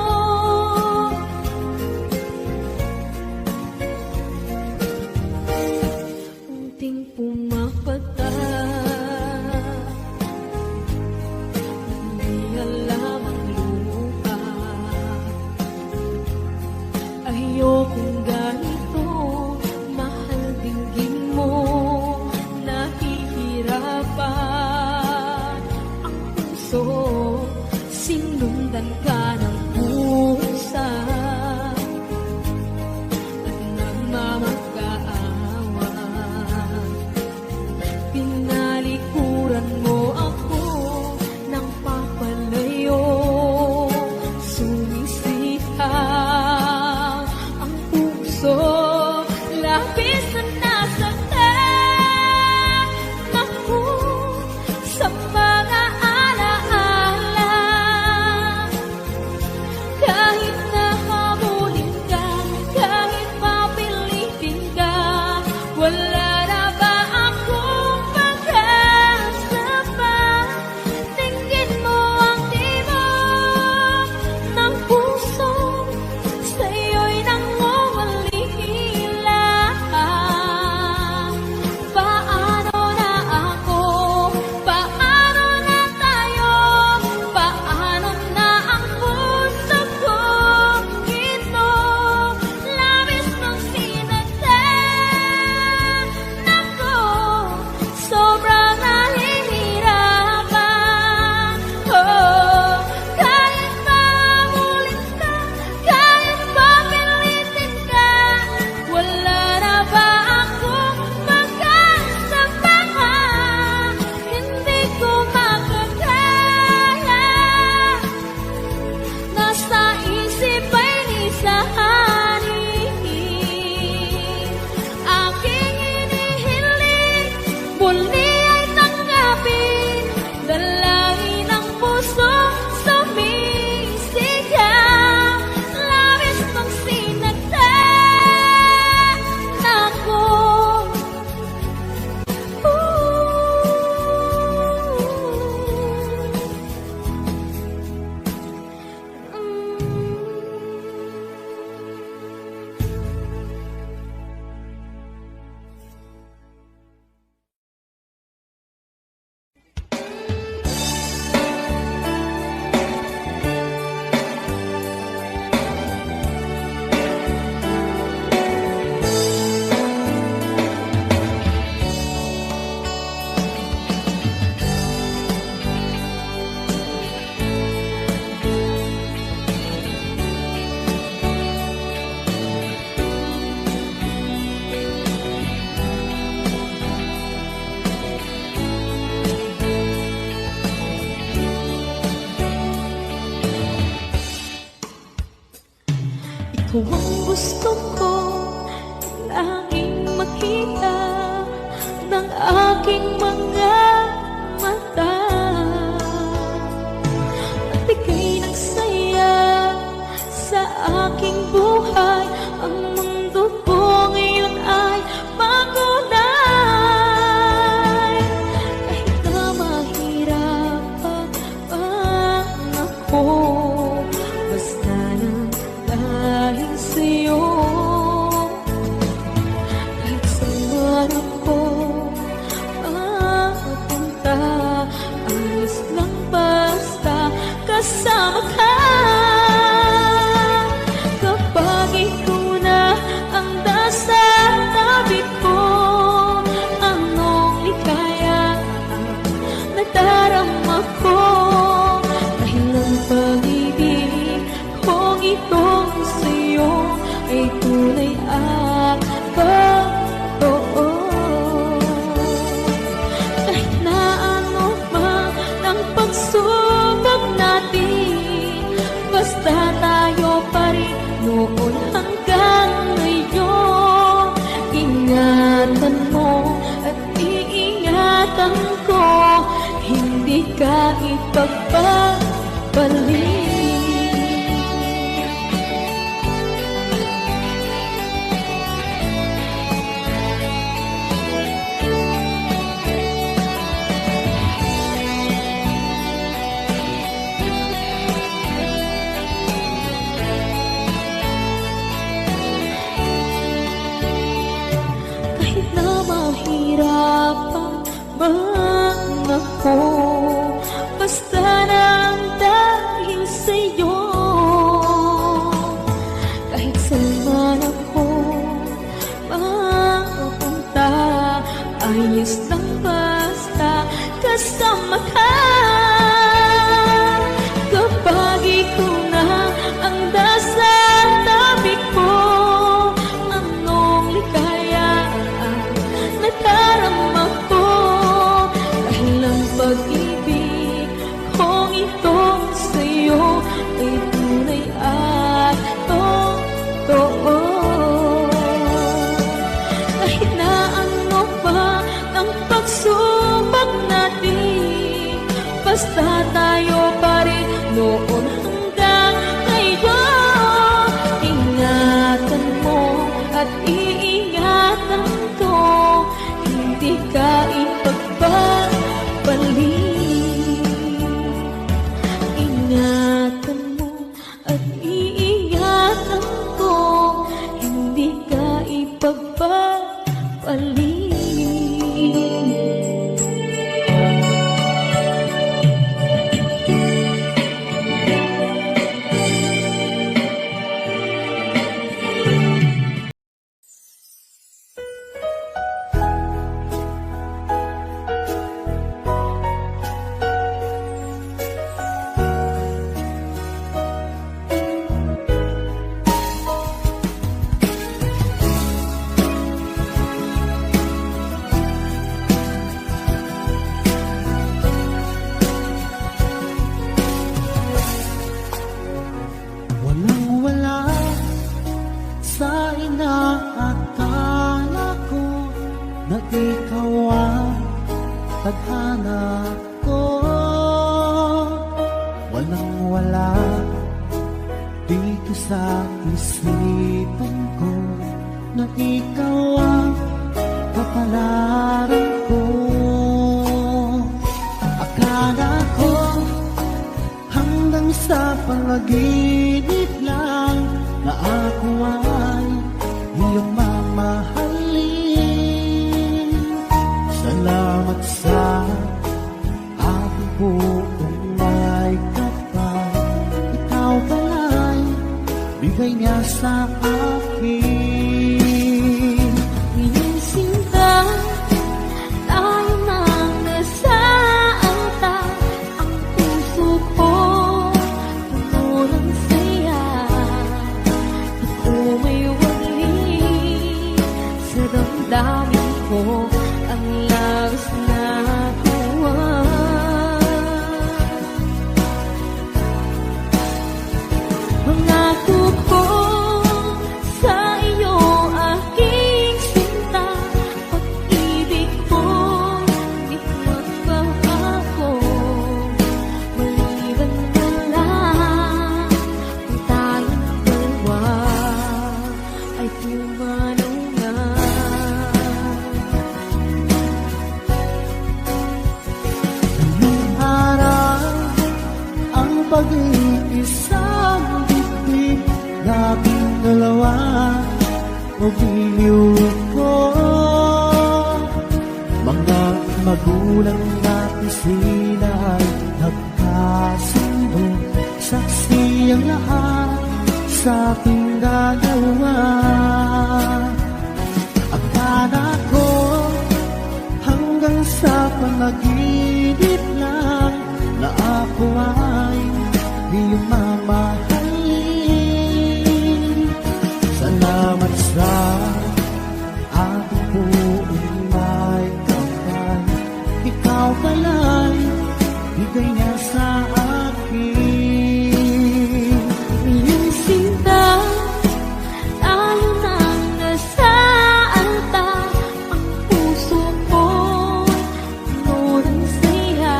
Unting pumapata, hindi alam ang lupa. Ayokong ganito, mahal dinggin mo, nahihirapan ang puso, sinundan ka ng pusa at nagmamakaawa. Tinalikuran mo ako ng papalayo, sumisikap ang puso, labis na nasaktan ako sa mga alaala. Kahit nahabulin ka, kahit papilitin ka, wala na ba akong pag-asa pa? Tingin mo ang tibok ng puso, sa'yo'y nangungulila. Paano na ako? Paano na tayo? Paano na ang puso ko dito? Labis mong sinaktan ako, sobrang nahihirapan. Oh, kahit mamulit ka, kahit papilitin ka, wala na ba akong pag-asa pa? Hindi ko makakaya, nasa isip ay nisahani. Aking inihiling, muli ay tanggapin, dalangin ang puso, sumisigaw. Labis mong sinaktan ako. Ikaw ang gusto ko laging makita ng aking mga mata. At ika'y nagsaya sa aking sa'yo. Kahit saan ako mapunta, ayos lang basta kasama ka. Kapag ikaw na ang nasa tabi ko, anong likaya nadarama ko. Dahil ang pag-ibig kong itong sa'yo ay tunay at totoo. Kahit na ano man ang pagsubok natin, basta tayo pa rin noon hanggang ngayon. Ingatan mo at iingatan ko, hindi ka ipagpapalik. Kahit na mahirapan man ako, basta nang dahil sa'yo. Kahit saan man ako mapunta, ayos lang basta kasama ka. Kapag ikaw na ang nasa tabi ko, anong likaya nadarama ko. Dahil ang pag-ibig kong itong sa'yo ay tunay at totoo. Kahit na ano pa ang pagsubok natin, basta tayo pa rin noon hanggang ngayon. Ingatan mo at iingatan ko, hindi ka ipagpapalik. Ingatan mo at iingatan ko, hindi ka ipagpapalik. Walang-wala sa inaakala ko na ikaw ang tadhana ko. Walang-wala dito sa isipan ko na ikaw ang kapalaran ko. Akala ko hanggang sa panaginip lang na ako ay iyong mamahalin. Salamat sa aking buong may kapal, ikaw pala'y bigay niya sa akin. Inisinta tayo nang nasaanta, ang puso ko puno ng saya. Ako may wali sa damdamin ko, ang labis na tuwa. Pangako ko sa iyo, aking sinta, pag-ibig ko di magbabago. Maliban na lang kung tayong dalawa ay pumanungan. Ngayong araw ang pag-iisang dibdib, labing dalawa o biniw ko. Mga magulang natin sila ay nagkasundo, saksi ang lahat sa aking gagawa. Akala ko hanggang sa panaginip lang na ako ay iyong mamahalin. Salamat sa aking buong may kapal, ikaw pala'y bigay niya sa akin. Iyong sinta, tayo nang nasaalta. Ang puso ko, puno ng saya.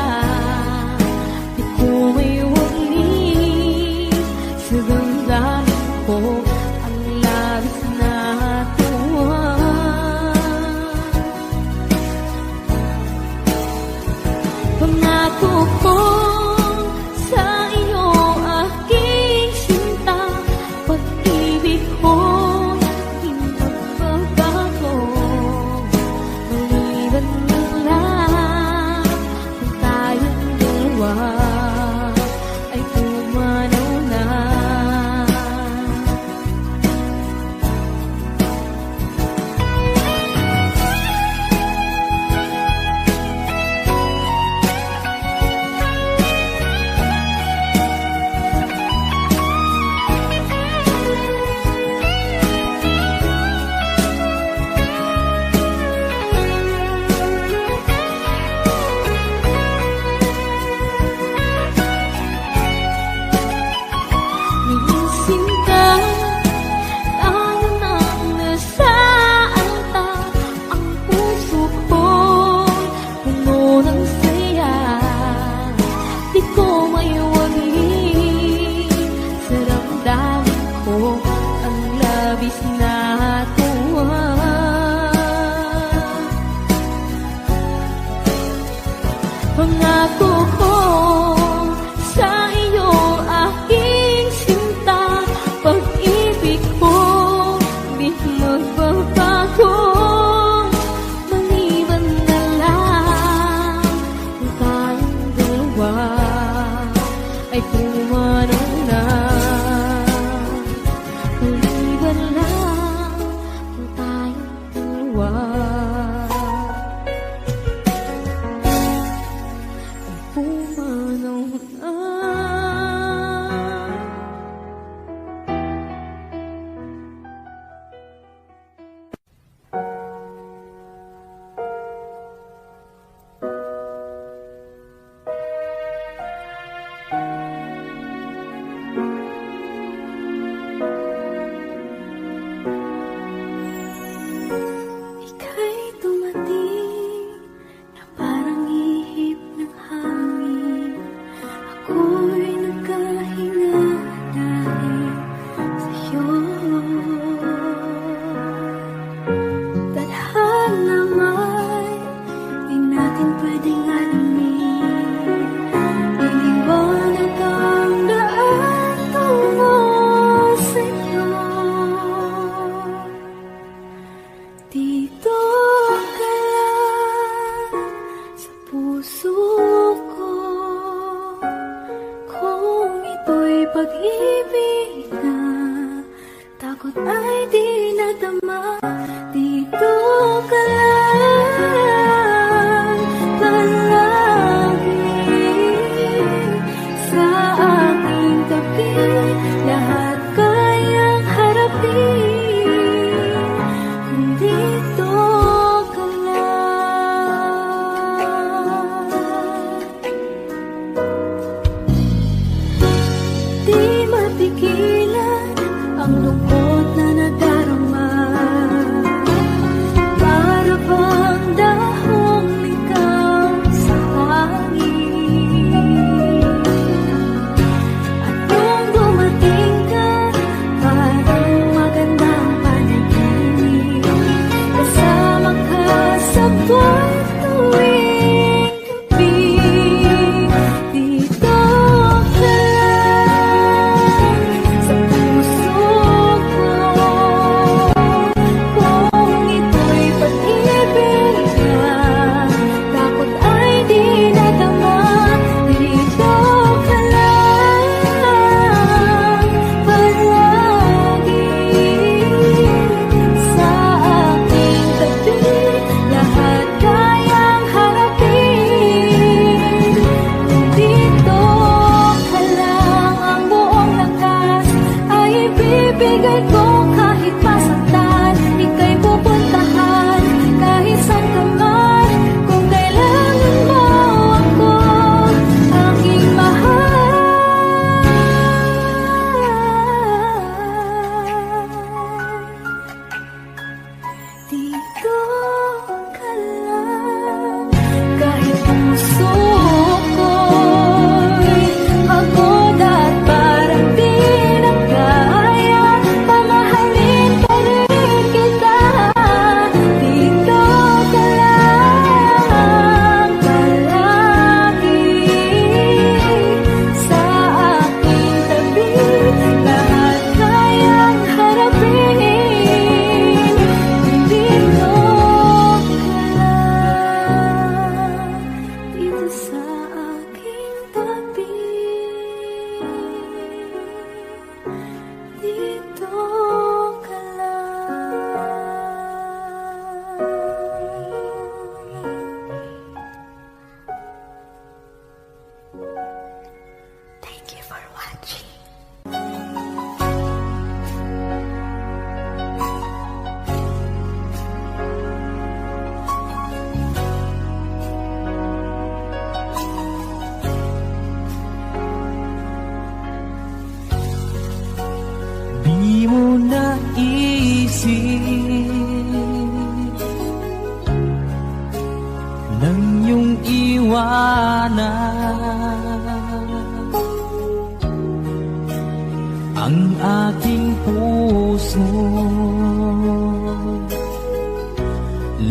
Di ko maiwalis sa damdamin ko ang labis na tuwa. Pangako ko sa iyo, aking sinta, pag-ibig ko di magbabago. Maliban na lang kung tayong dalawa ay pumanaw na. Iyong sinta, tayo nang nasaalta. Ang puso ko, puno ng saya. Di ko maiwalis sa damdamin ko ang labis na tuwa. Pangako ko sa iyo, aking sinta, pag-ibig ko di magbabago. Maliban na lang kung tayong dalawa ay pumanaw na. Maliban lang kung tayong dalawa ay pumanaw na. Ika'y dumating na parang ihip ng hangin. Ako'y nagkahinga dahil sa'yo. Tadhana may di natin pwedeng alamin. Iniwanag ang daan tungo sa'yo. Dito ka lang sa puso ko. Kung ito'y pag-ibig na takot ay di nadama. Dito ka lang palagi sa aking tabi. Lahat kayang harapin kung dito ka lang. Di mapigilan ang lungkot na nadarama.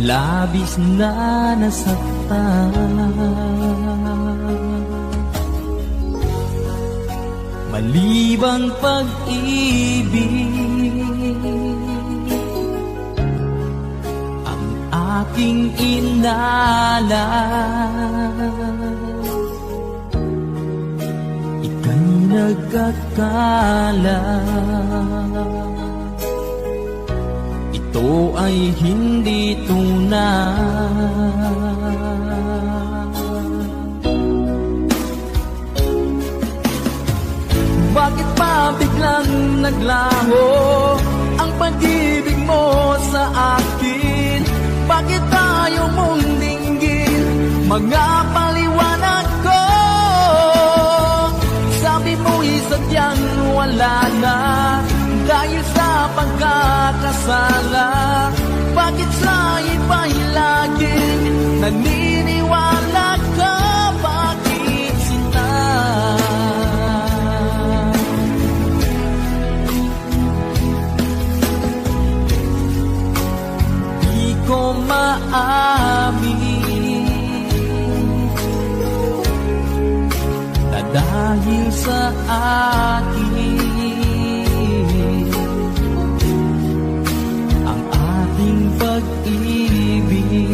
labis na nasaktan. Malibang pag-ibig ang aking inalas. Ika'y nagkakala, ito ay hindi tunay. Bakit pa biglang naglaho ang pag-ibig mo sa akin? Bakit tayo mong dinggin mga paliwanag ko? Sabi mo'y sadyang wala na dahil sa pagkakasala. Bakit sa iba'y laging naniniwala ka? Bakit sinta? Di ko maamin na dahil sa akin pag-ibig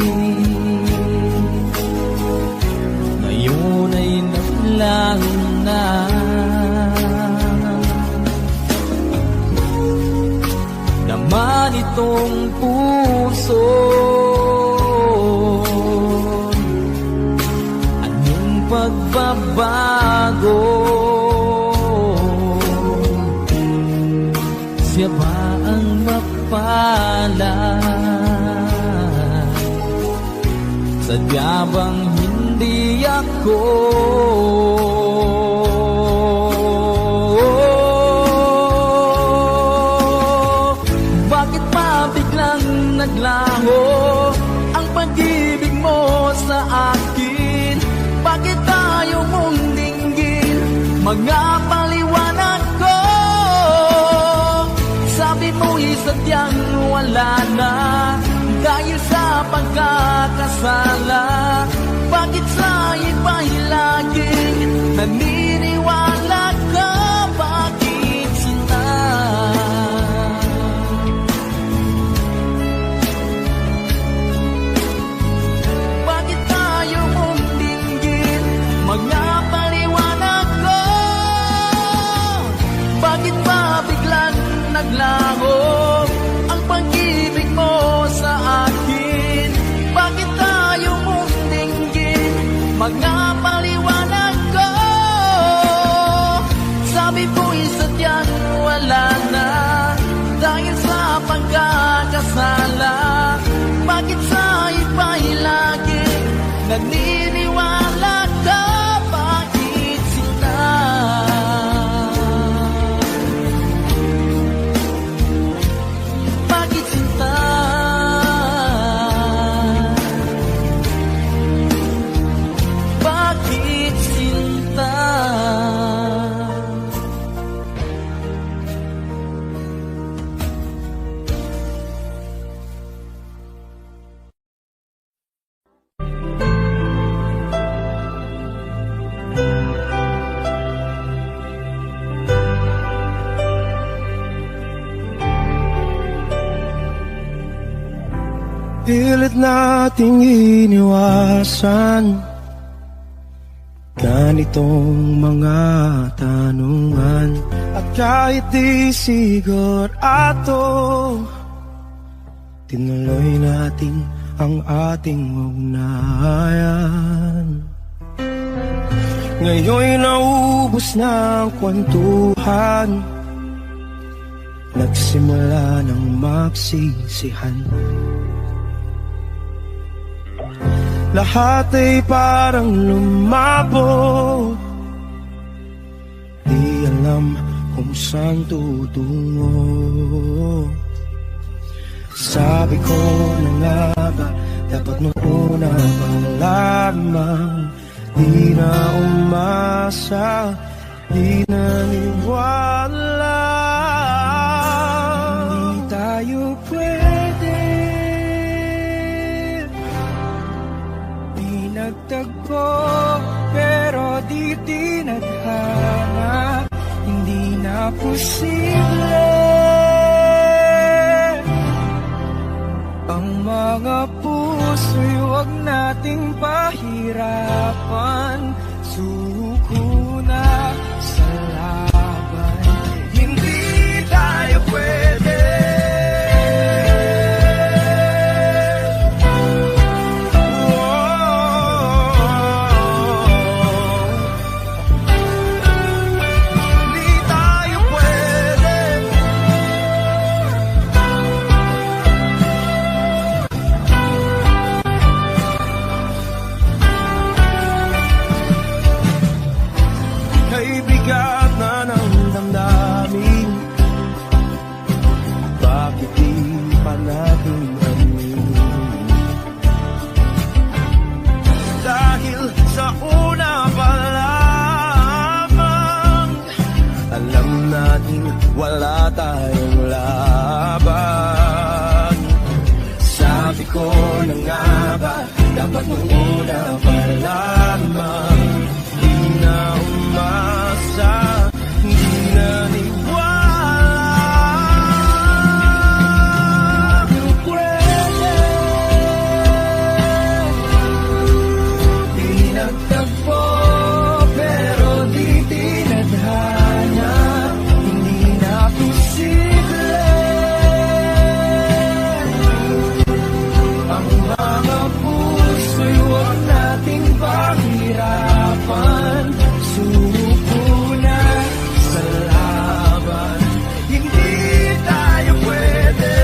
ngayon ay naglaho na. Naman itong puso, anong pagbabago? Siya ba ang mapalad? Sadya bang hindi ako? Bakit pa biglang naglaho ang pag-ibig mo sa akin? Bakit tayo mong dinggin mga paliwanag ko? Sabi mo'y sadyang wala na dahil sa pagkakasala. Bakit sa iba'y laging naniniwala ka? Bakit sinta? Bakit tayo mong dinggin mga paliwanag ko? Bakit ba biglang naglaho ang pag-ibig mo sa akin? Bakit tayo mong dinggin mga paliwanag ko? Sabi mo'y sadyang wala na dahil sa pagkakasala. Bakit sa iba'y laging naniniwala ka? Bakit sinta? Bakit sinta? Bakit sinta? Pilit nating iniwasan ganitong mga tanungan. At kahit di sigurado, tinuloy natin ang ating ugnayan. Ngayon'y naubos na ang kwentuhan, nagsimula ng magsisihan. Lahat ay parang lumabo, di alam kung saan tutungo. Sabi ko na nga ba, dapat nung una pa lamang, di na umasa, di naniwala. Hindi tayo pwede nagtagpo pero di tinadhana, hindi na posible ang mga puso'y huwag nating pahirapan. Suko na sa laban, hindi tayo pwede. Hindi tayo pwede. Kay bigat na ng damdamin, bakit di pa natin amin? Dahil sa una pa lamang, alam natin wala tayong laban. Sabi ko na nga ba, dapat nung una pa lamang, di na umasa, di naniwala. Pwede, di nagtagpo, pero di tinadhana, hindi na posible ang mga puso'y huwag nating pahirapan. Suko na sa laban, hindi tayo pwede.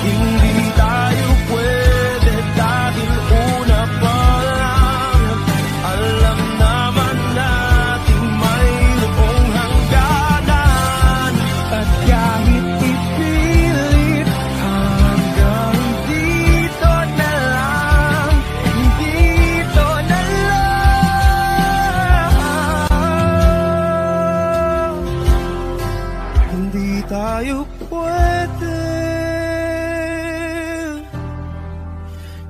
Hindi tayo pwede dahil una pa lang, alam naman natin mayroong hangganan. At kahit ipilit, hanggang dito na lang, dito na lang. Hindi tayo pwede.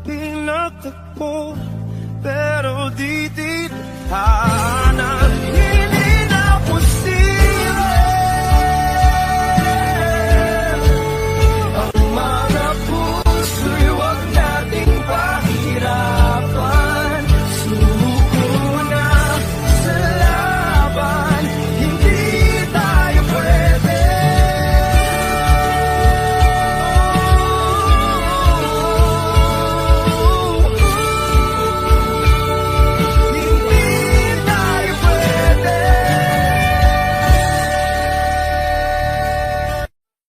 Pinagtagpo pero di tinadhana,